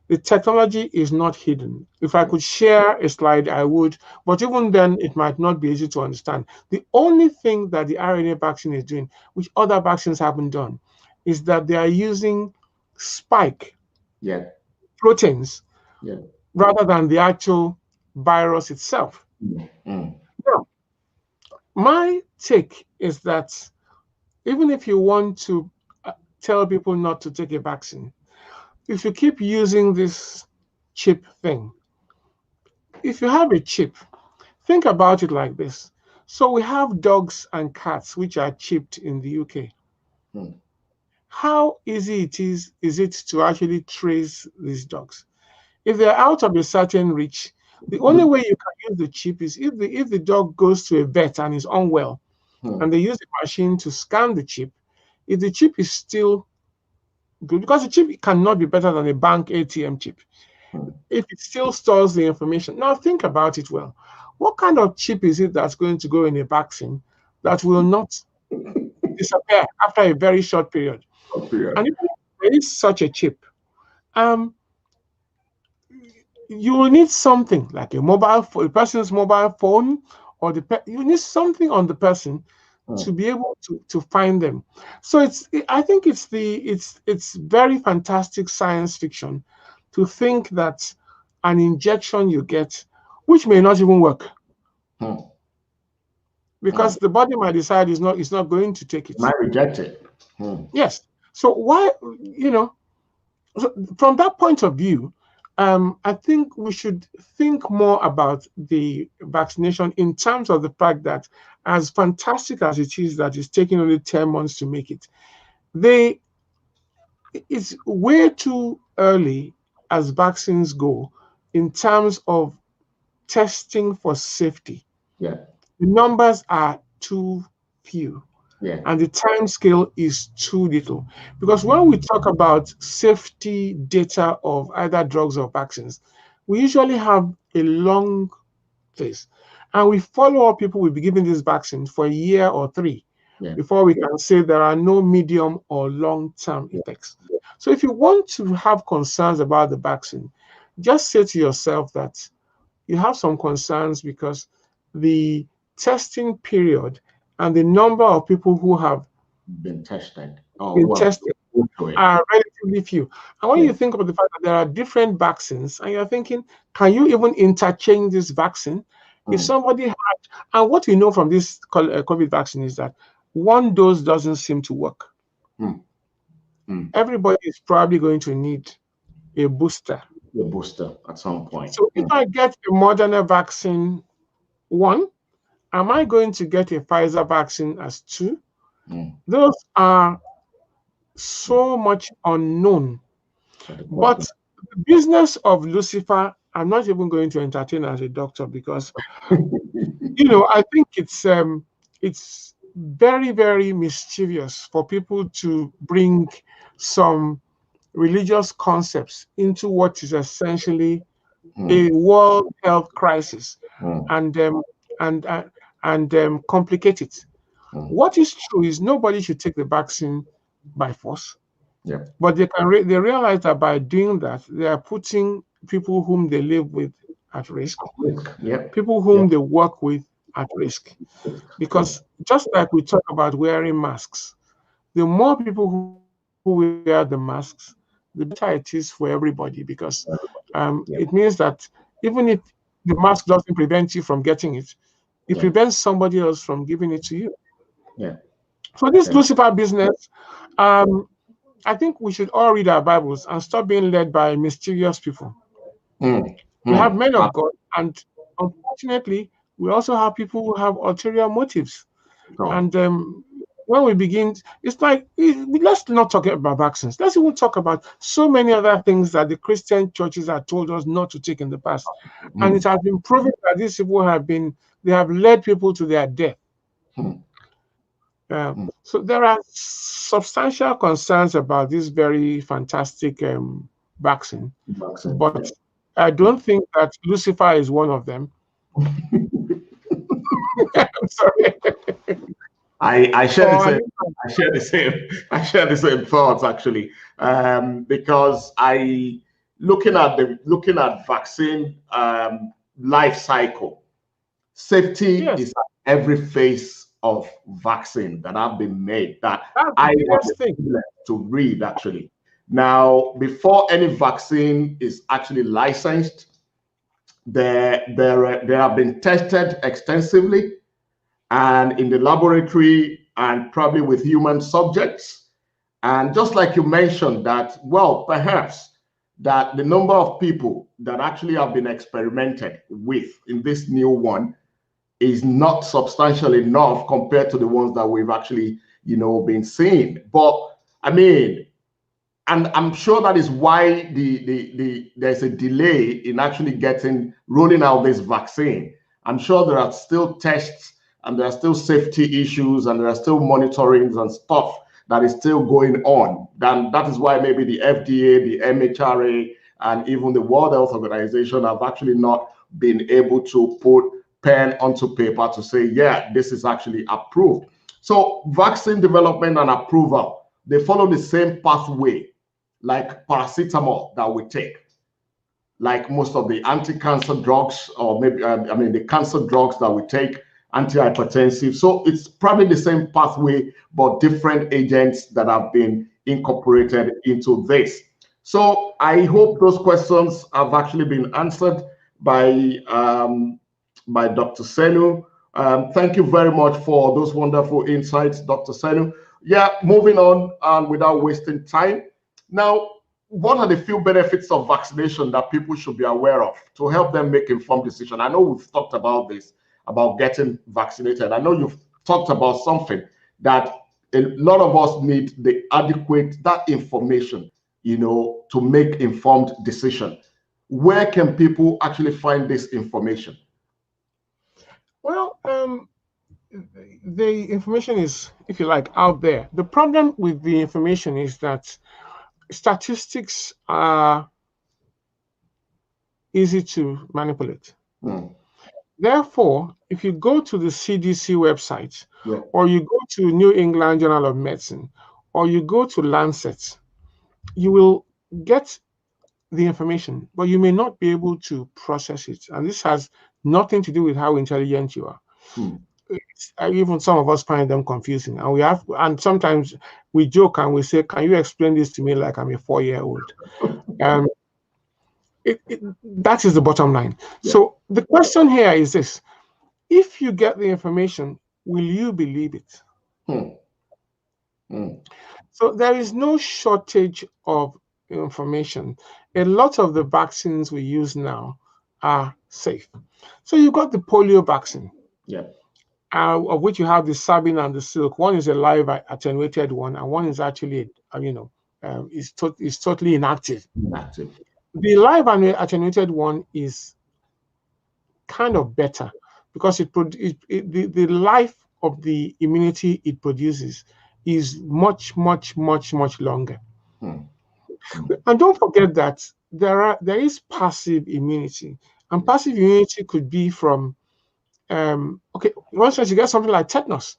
The technology is not hidden. If I could share a slide, I would, but even then, it might not be easy to understand. The only thing that the RNA vaccine is doing, which other vaccines haven't done, is that they are using spike proteins rather than the actual virus itself. Now, my take is that even if you want to tell people not to take a vaccine, if you keep using this chip thing, if you have a chip, think about it like this. So we have dogs and cats which are chipped in the UK. How easy is it to actually trace these dogs? If they're out of a certain reach, the only way you can use the chip is if the dog goes to a vet and is unwell, and they use the machine to scan the chip. If the chip is still good, because the chip cannot be better than a bank ATM chip, if it still stores the information. Now think about it well. What kind of chip is it that's going to go in a vaccine that will not disappear after a very short period? And if there is such a chip, you will need something like a mobile phone, a person's mobile phone, or you need something on the person to be able to find them. So I think it's very fantastic science fiction to think that an injection you get, which may not even work, because the body might decide it's not going to take it. Might reject it. Yes. So why, so from that point of view, I think we should think more about the vaccination in terms of the fact that, as fantastic as it is that it's taking only 10 months to make it, it's way too early as vaccines go in terms of testing for safety. Yeah. The numbers are too few. Yeah. And the time scale is too little. Because when we talk about safety data of either drugs or vaccines, we usually have a long phase. And we follow up people will be given this vaccine for a year or 3 before we can say there are no medium or long-term effects. So if you want to have concerns about the vaccine, just say to yourself that you have some concerns because the testing period and the number of people who have been tested are relatively few. And when you think about the fact that there are different vaccines, and you're thinking, can you even interchange this vaccine? If somebody had, and what we know from this COVID vaccine is that one dose doesn't seem to work. Everybody is probably going to need a booster. A booster at some point. So if I get a Moderna vaccine 1, am I going to get a Pfizer vaccine as 2? Those are so much unknown. But the business of Lucifer, I'm not even going to entertain as a doctor because, I think it's very, very mischievous for people to bring some religious concepts into what is essentially a world health crisis and complicate it. What is true is nobody should take the vaccine by force. But they realize that by doing that, they are putting people whom they live with at risk, people whom they work with at risk. Because just like we talk about wearing masks, the more people who wear the masks, the better it is for everybody, because it means that even if the mask doesn't prevent you from getting it, it prevents somebody else from giving it to you. So this Lucifer business, I think we should all read our Bibles and stop being led by mysterious people. We have men of God, and unfortunately, we also have people who have ulterior motives. And when we begin, it's like, let's not talk about vaccines. Let's even talk about so many other things that the Christian churches have told us not to take in the past. And it has been proven that these people they have led people to their death. So there are substantial concerns about this very fantastic vaccine. But I don't think that Lucifer is one of them. I'm sorry. I share the same thoughts actually, because looking at vaccine life cycle, safety is at every phase of vaccine that have been made that I was to read actually. Now, before any vaccine is actually licensed, they have been tested extensively. And in the laboratory, and probably with human subjects. And just like you mentioned that, well, perhaps that the number of people that actually have been experimented with in this new one is not substantial enough compared to the ones that we've actually, been seeing. But I mean, and I'm sure that is why there's a delay in actually rolling out this vaccine. I'm sure there are still tests and there are still safety issues and there are still monitorings and stuff that is still going on. Then that is why maybe the FDA, the MHRA, and even the World Health Organization have actually not been able to put pen onto paper to say, yeah, this is actually approved. So vaccine development and approval, they follow the same pathway like paracetamol that we take, like most of the anti-cancer drugs, or maybe, the cancer drugs that we take, antihypertensive. So it's probably the same pathway, but different agents that have been incorporated into this. So I hope those questions have actually been answered by Dr. Senu. Thank you very much for those wonderful insights, Dr. Senu. Yeah, moving on and without wasting time. Now, what are the few benefits of vaccination that people should be aware of to help them make informed decisions? I know we've talked about this, about getting vaccinated. I know you've talked about something that a lot of us need that information, to make informed decision. Where can people actually find this information? Well, the information is, if you like, out there. The problem with the information is that statistics are easy to manipulate. Therefore, if you go to the CDC website, or you go to New England Journal of Medicine, or you go to Lancet, you will get the information, but you may not be able to process it. And this has nothing to do with how intelligent you are. Even some of us find them confusing, and sometimes we joke and we say, "Can you explain this to me like I'm a 4-year-old?" That is the bottom line. So the question here is this: if you get the information, will you believe it? So there is no shortage of information. A lot of the vaccines we use now are safe. So you got the polio vaccine. Of which you have the Sabin and the Silk. One is a live attenuated one, and one is actually, is totally inactive. The live attenuated one is kind of better because the life of the immunity it produces is much, much, much, much longer. And don't forget that there is passive immunity, and passive immunity could be from one sense, you get something like tetanus.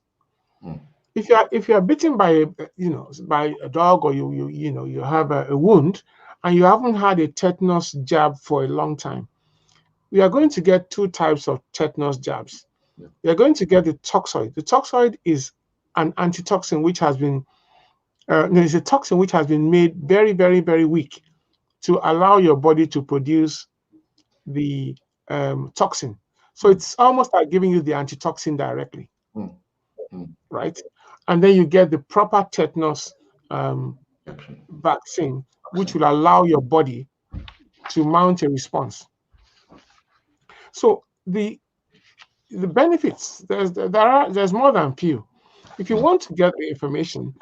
If you are bitten by by a dog, or you have a wound and you haven't had a tetanus jab for a long time, we are going to get two types of tetanus jabs. We are going to get the toxoid. The toxoid is an antitoxin which has been it's a toxin which has been made very, very, very weak to allow your body to produce the toxin. So it's almost like giving you the antitoxin directly, right? And then you get the proper tetanus vaccine, which will allow your body to mount a response. So the benefits, there's more than few. If you want to get the information,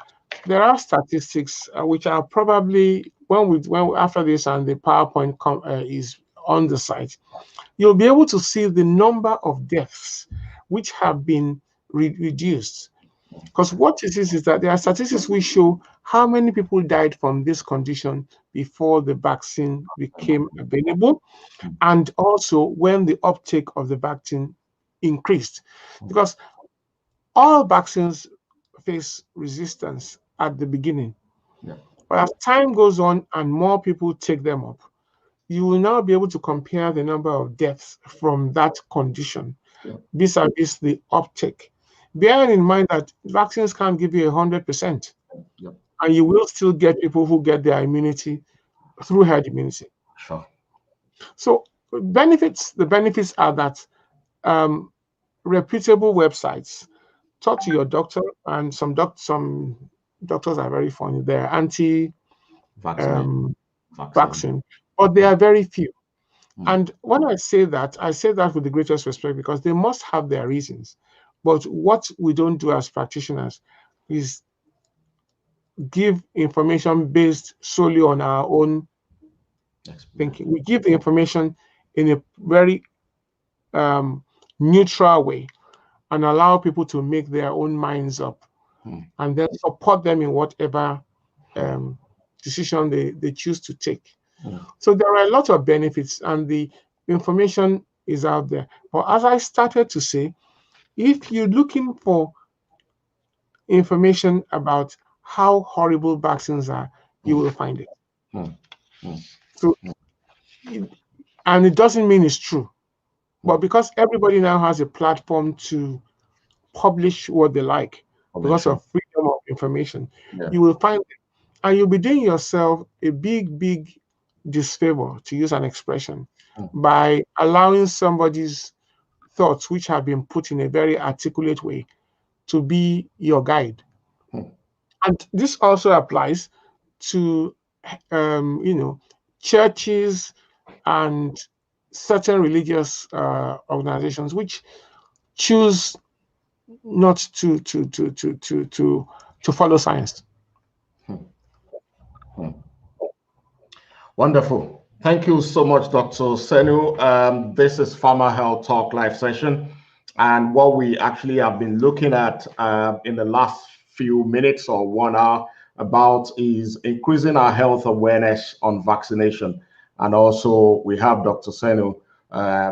there are statistics which are probably when after this and the PowerPoint is on the site, you'll be able to see the number of deaths which have been reduced. Because what it is that there are statistics which show how many people died from this condition before the vaccine became available, and also when the uptake of the vaccine increased. Because all vaccines face resistance at the beginning. But as time goes on and more people take them up, you will now be able to compare the number of deaths from that condition vis-a-vis the uptake. Bearing in mind that vaccines can't give you 100%, and you will still get people who get their immunity through herd immunity. So the benefits are that reputable websites talk to your doctor, and some doctors are very funny. They're anti-vaccine, but they are very few. And when I say that with the greatest respect, because they must have their reasons. But what we don't do as practitioners is give information based solely on our own thinking. We give the information in a very neutral way and allow people to make their own minds up, and then support them in whatever decision they choose to take. So there are a lot of benefits, and the information is out there. But as I started to say, if you're looking for information about how horrible vaccines are, you will find it. So, and it doesn't mean it's true, but because everybody now has a platform to publish what they like because of freedom of information, you will find it, and you'll be doing yourself a big disfavor, to use an expression, by allowing somebody's thoughts, which have been put in a very articulate way, to be your guide. And this also applies to churches and certain religious organizations which choose not to follow science. Wonderful. Thank you so much, Dr. Senu. This is Pharmahealthtalk live session. And what we actually have been looking at in the last few minutes or 1 hour about is increasing our health awareness on vaccination. And also we have Dr. Senu,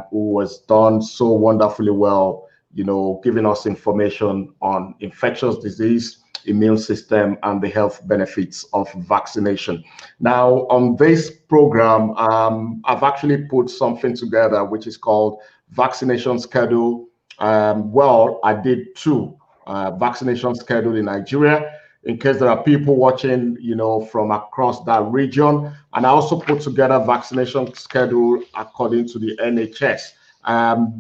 who has done so wonderfully well, giving us information on infectious disease, immune system, and the health benefits of vaccination. Now, on this program, I've actually put something together which is called vaccination schedule. Well, I did 2 vaccination schedule in Nigeria, in case there are people watching, from across that region. And I also put together vaccination schedule according to the NHS.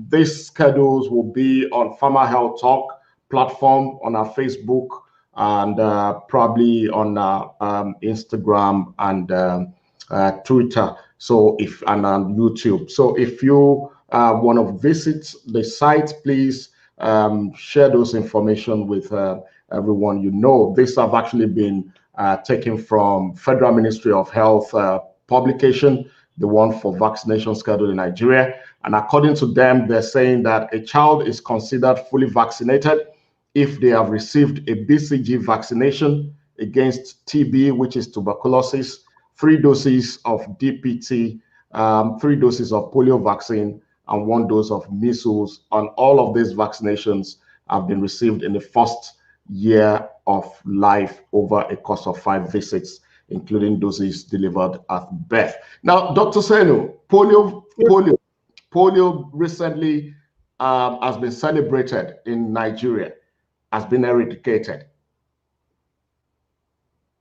These schedules will be on Pharmahealthtalk platform, on our Facebook, and probably on Instagram and Twitter. So and on YouTube. So if you want to visit the site, please share those information with everyone you know. These have actually been taken from Federal Ministry of Health publication, the one for vaccination schedule in Nigeria. And according to them, they're saying that a child is considered fully vaccinated if they have received a BCG vaccination against TB, which is tuberculosis, 3 doses of DPT, 3 doses of polio vaccine, and 1 dose of measles. And all of these vaccinations have been received in the first year of life over a course of 5 visits, including doses delivered at birth. Now, Dr. Senu, polio recently has been celebrated in Nigeria, has been eradicated.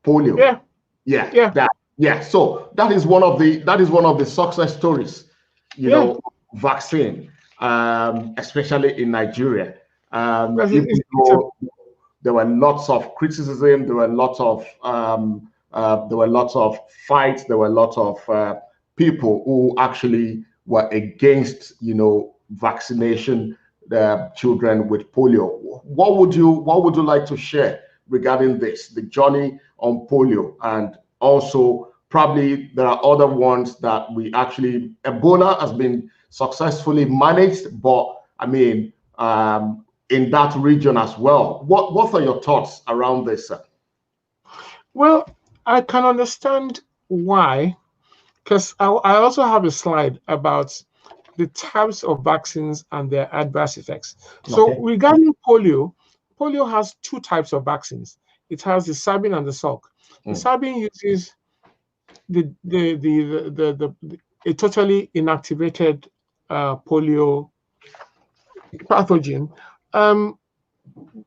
Polio. Yeah. So that is one of the success stories, vaccine, especially in Nigeria. Even though there were lots of criticism, there were lots of fights, there were lots of people who actually were against, vaccination children with polio. What would you like to share regarding this, the journey on polio? And also probably there are other ones that Ebola has been successfully managed, but I mean, in that region as well. What are your thoughts around this? Well, I can understand why, because I also have a slide about the types of vaccines and their adverse effects. So regarding polio has 2 types of vaccines. It has the Sabin and the Salk. The Sabin uses a totally inactivated polio pathogen,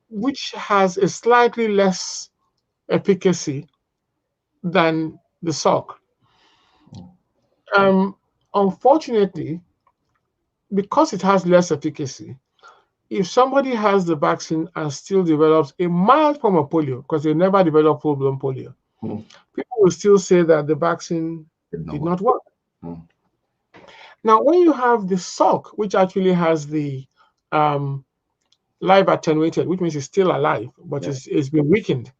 which has a slightly less efficacy than the Salk. Unfortunately, because it has less efficacy, if somebody has the vaccine and still develops a mild form of polio, because they never develop full-blown polio, people will still say that the vaccine did not work. Now, when you have the Salk, which actually has the live attenuated, which means it's still alive, but it's been weakened,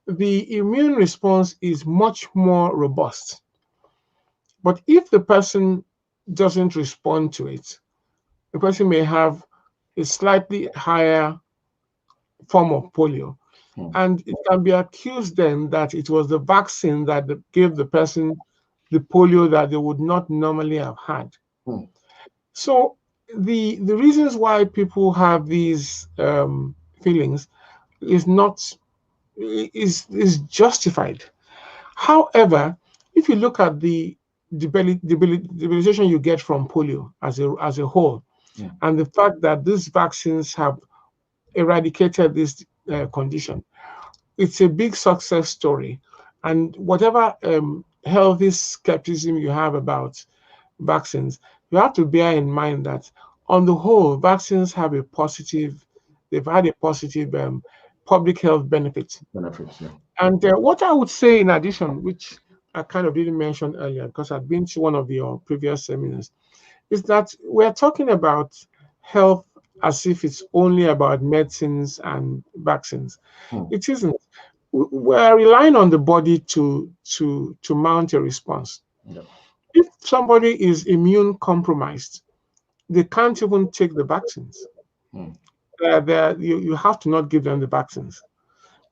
the immune response is much more robust. But if the person doesn't respond to it, the person may have a slightly higher form of polio. And it can be accused then that it was the vaccine that gave the person the polio that they would not normally have had. So the reasons why people have these feelings is justified. However, if you look at the debilitation you get from polio as a whole, and the fact that these vaccines have eradicated this condition, it's a big success story. And whatever healthy skepticism you have about vaccines, you have to bear in mind that on the whole, vaccines have they've had a positive public health benefit. And what I would say in addition, which I kind of didn't mention earlier because I've been to one of your previous seminars, is that we're talking about health as if it's only about medicines and vaccines. It isn't. We're relying on the body to mount a response. If somebody is immune compromised, they can't even take the vaccines. You have to not give them the vaccines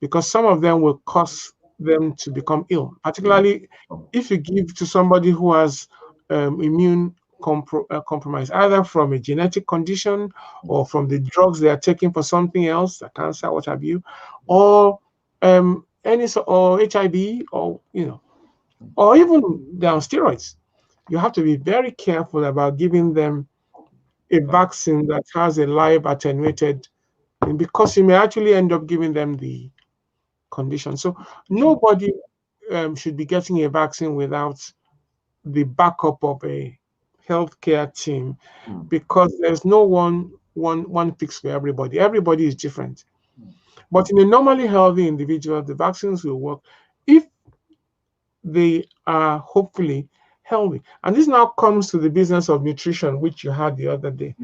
because some of them will cause them to become ill, particularly if you give to somebody who has immune compromise, either from a genetic condition or from the drugs they are taking for something else, like cancer, what have you, or or HIV, or or even they're on steroids. You have to be very careful about giving them a vaccine that has a live attenuated, because you may actually end up giving them the condition. So nobody should be getting a vaccine without the backup of a healthcare team, because there's no one fix for everybody. Everybody is different. But in a normally healthy individual, the vaccines will work if they are hopefully healthy. And this now comes to the business of nutrition, which you had the other day.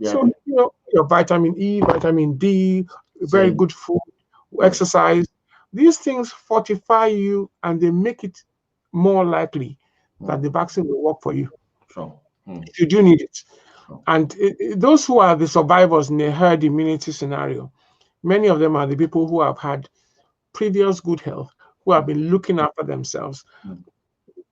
So your vitamin E, vitamin D, very good food, exercise, these things fortify you and they make it more likely that the vaccine will work for you. If you do need it. And those who are the survivors in a herd immunity scenario, many of them are the people who have had previous good health, who have been looking after themselves,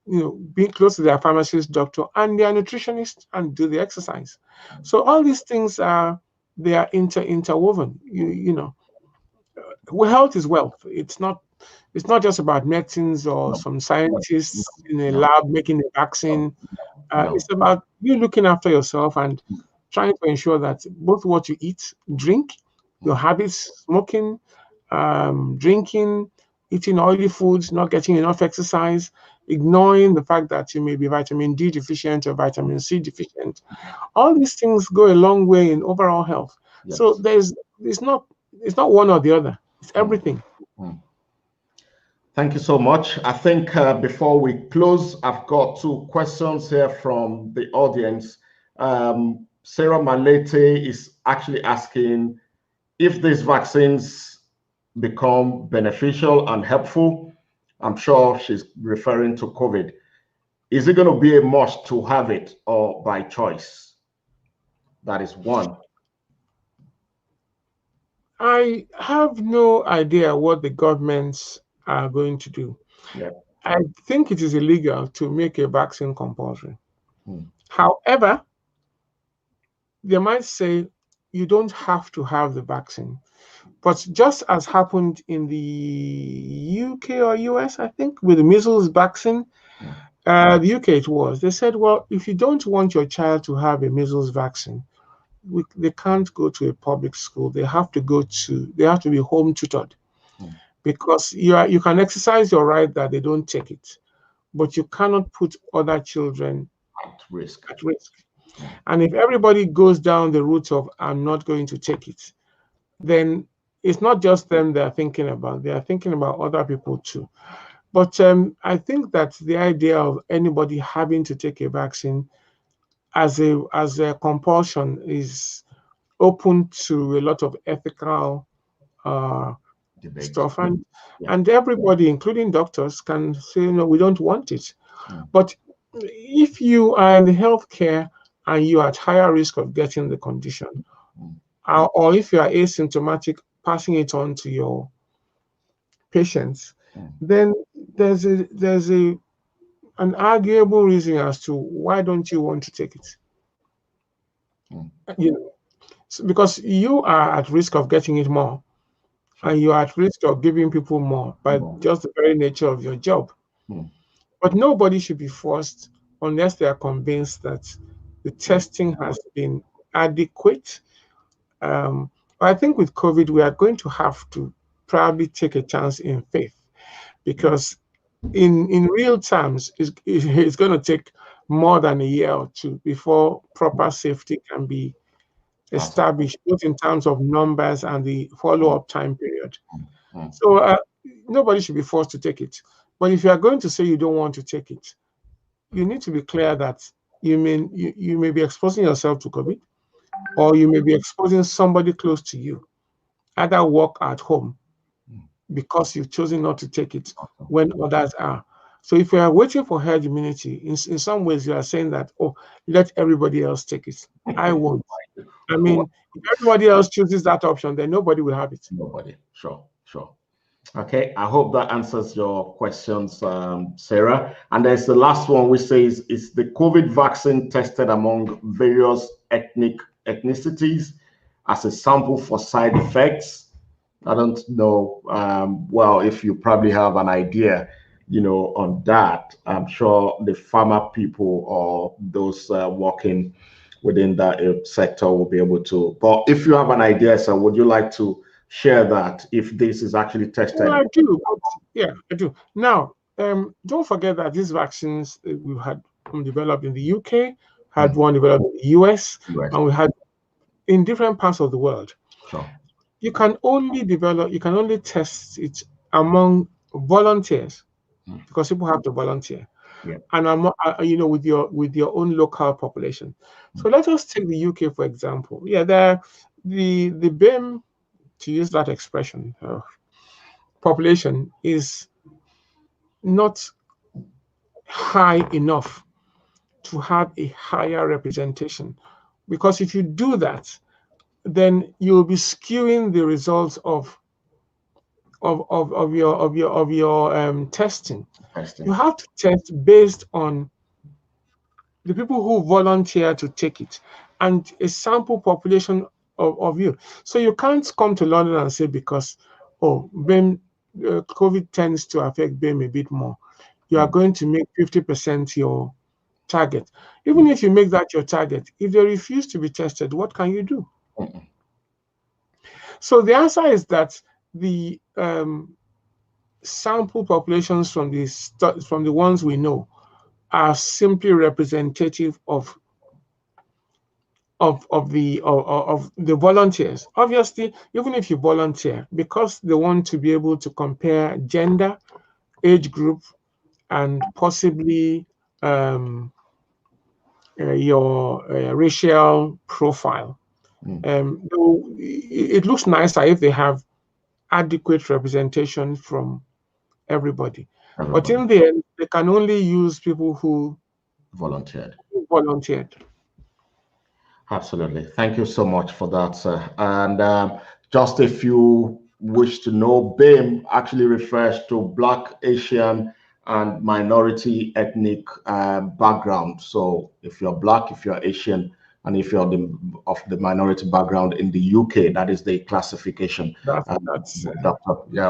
being close to their pharmacist, doctor, and their nutritionist, and do the exercise. So all these things they are interwoven. Health is wealth. It's not just about medicines or some scientists in a lab making a vaccine. It's about you looking after yourself and trying to ensure that both what you eat, drink, your habits, smoking, drinking, eating oily foods, not getting enough exercise, ignoring the fact that you may be vitamin D deficient or vitamin C deficient. All these things go a long way in overall health. So it's not one or the other. It's everything. Thank you so much. I think before we close, I've got two questions here from the audience. Sarah Malete is actually asking if these vaccines become beneficial and helpful. I'm sure she's referring to COVID. Is it going to be a must to have it or by choice? That is one. I have no idea what the governments are going to do. I think it is illegal to make a vaccine compulsory. However, they might say you don't have to have the vaccine. But just as happened in the UK or US, I think, with the measles vaccine, the UK it was, they said, well, if you don't want your child to have a measles vaccine, they can't go to a public school. They have to be home tutored, because you can exercise your right that they don't take it, but you cannot put other children at risk. And if everybody goes down the route of I'm not going to take it, then it's not just them they're thinking about. They are thinking about other people too. But I think that the idea of anybody having to take a vaccine as a compulsion is open to a lot of ethical stuff, and everybody, including doctors, can say no, we don't want it. But if you are in the healthcare and you are at higher risk of getting the condition, or if you are asymptomatic, passing it on to your patients, then there's an arguable reason as to why don't you want to take it. You know, because you are at risk of getting it more, and you are at risk of giving people more by just the very nature of your job. But nobody should be forced unless they are convinced that the testing has been adequate. I think with COVID, we are going to have to probably take a chance in faith, because in real terms, it's going to take more than a year or two before proper safety can be established, both in terms of numbers and the follow-up time period. So nobody should be forced to take it. But if you are going to say you don't want to take it, you need to be clear that you may be exposing yourself to COVID, or you may be exposing somebody close to you, either work at home, because you've chosen not to take it when others are. So if you are waiting for herd immunity, in some ways you are saying that, oh, let everybody else take it. I won't. I mean, if everybody else chooses that option, then nobody will have it. Nobody. Sure. Okay, I hope that answers your questions, Sarah. And there's the last one, which says, is the COVID vaccine tested among various ethnicities as a sample for side effects? I don't know. Well, if you probably have an idea, on that, I'm sure the pharma people or those working within that sector will be able to. But if you have an idea, sir, would you like to share that if this is actually tested? Well, I do. Yeah, I do. Now, don't forget that these vaccines we had developed in the UK, had one developed in the US, and we had in different parts of the world. Sure. You can only test it among volunteers, because people have to volunteer, and with your own local population. So let us take the UK for example. Yeah, the BIM, to use that expression, population is not high enough to have a higher representation, because if you do that, then you'll be skewing the results of your testing. You have to test based on the people who volunteer to take it and a sample population of you. So you can't come to London and say, because BIM, COVID tends to affect BIM a bit more, you are going to make 50% your target. Even if you make that your target, if they refuse to be tested, what can you do? So the answer is that the sample populations from the ones we know are simply representative of the volunteers. Obviously, even if you volunteer, because they want to be able to compare gender, age group, and possibly your racial profile. It looks nicer if they have adequate representation from everybody. But in the end, they can only use people who volunteered. Absolutely. Thank you so much for that, sir. And just if you wish to know, BIM actually refers to Black, Asian, and minority ethnic background. So if you're Black, if you're Asian, and if you're of the minority background in the UK, that is the classification Dr.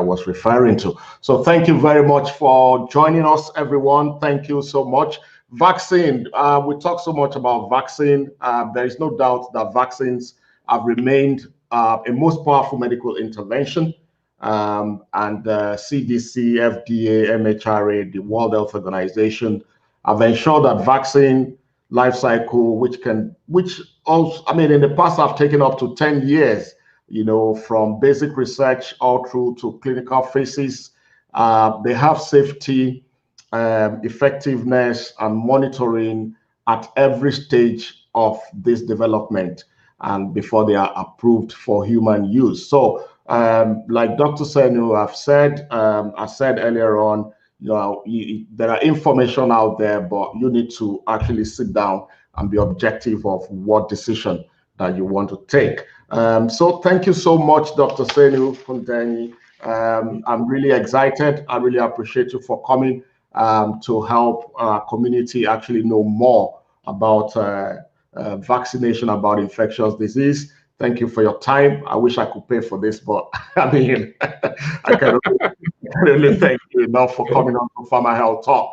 was referring to. So thank you very much for joining us, everyone. Thank you so much. Vaccine, we talk so much about vaccine. There is no doubt that vaccines have remained a most powerful medical intervention. And CDC, FDA, MHRA, the World Health Organization have ensured that vaccine life cycle, which also, I mean, in the past I've taken up to 10 years, you know, from basic research all through to clinical phases. They have safety, effectiveness, and monitoring at every stage of this development and before they are approved for human use. So like Dr. Senu have said, I said earlier on, you know, there are information out there, but you need to actually sit down and be objective of what decision that you want to take. So thank you so much, Dr. Senu Hundeyin. I'm really excited. I really appreciate you for coming to help our community actually know more about vaccination, about infectious disease. Thank you for your time. I wish I could pay for this, but I mean, I can really thank you enough for coming on to Pharma Health Talk.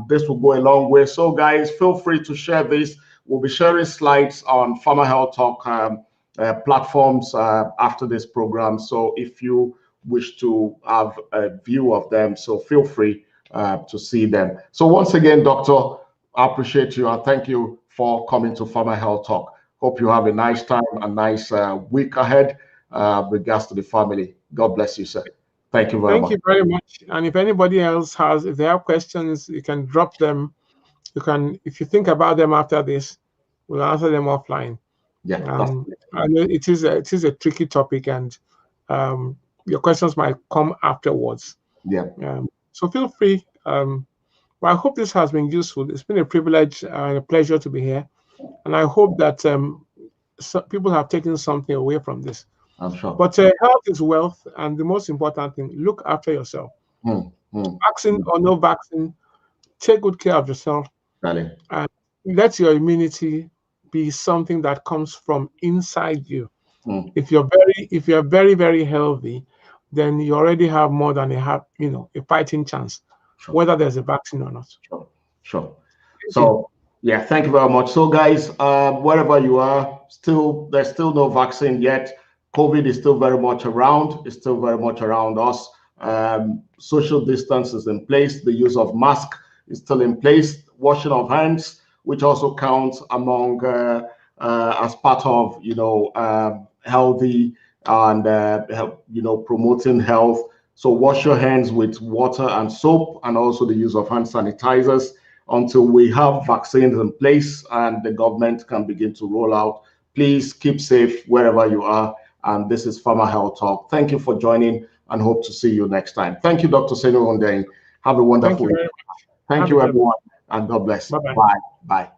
This will go a long way. So guys, feel free to share this. We'll be sharing slides on Pharma Health Talk platforms after this program. So if you wish to have a view of them, so feel free to see them. So once again, Doctor, I appreciate you and thank you for coming to Pharma Health Talk. Hope you have a nice time, a nice week ahead regards to the family. God bless you, sir. Thank you very much. Thank you very much. And if anybody else if they have questions, you can drop them. You can, if you think about them after this, we'll answer them offline. Yeah. I know it is a tricky topic, and your questions might come afterwards. Yeah. So feel free. Well, I hope this has been useful. It's been a privilege and a pleasure to be here. And I hope that people have taken something away from this. I'm sure. But health is wealth, and the most important thing, look after yourself. Vaccine or no vaccine, take good care of yourself. Really? And let your immunity be something that comes from inside you. If you're very, very healthy, then you already have more than a fighting chance, whether there's a vaccine or not. Sure. So yeah, thank you very much. So guys, wherever you are, there's still no vaccine yet. COVID is still very much around. It's still very much around us. Social distance is in place. The use of mask is still in place. Washing of hands, which also counts among as part of healthy and promoting health. So wash your hands with water and soap, and also the use of hand sanitizers until we have vaccines in place and the government can begin to roll out. Please keep safe wherever you are. And this is Pharma Health Talk. Thank you for joining and hope to see you next time. Thank you, Dr. Senu Hundeyin. Have a wonderful week. Thank you, everyone, and God bless. Bye-bye. Bye. Bye.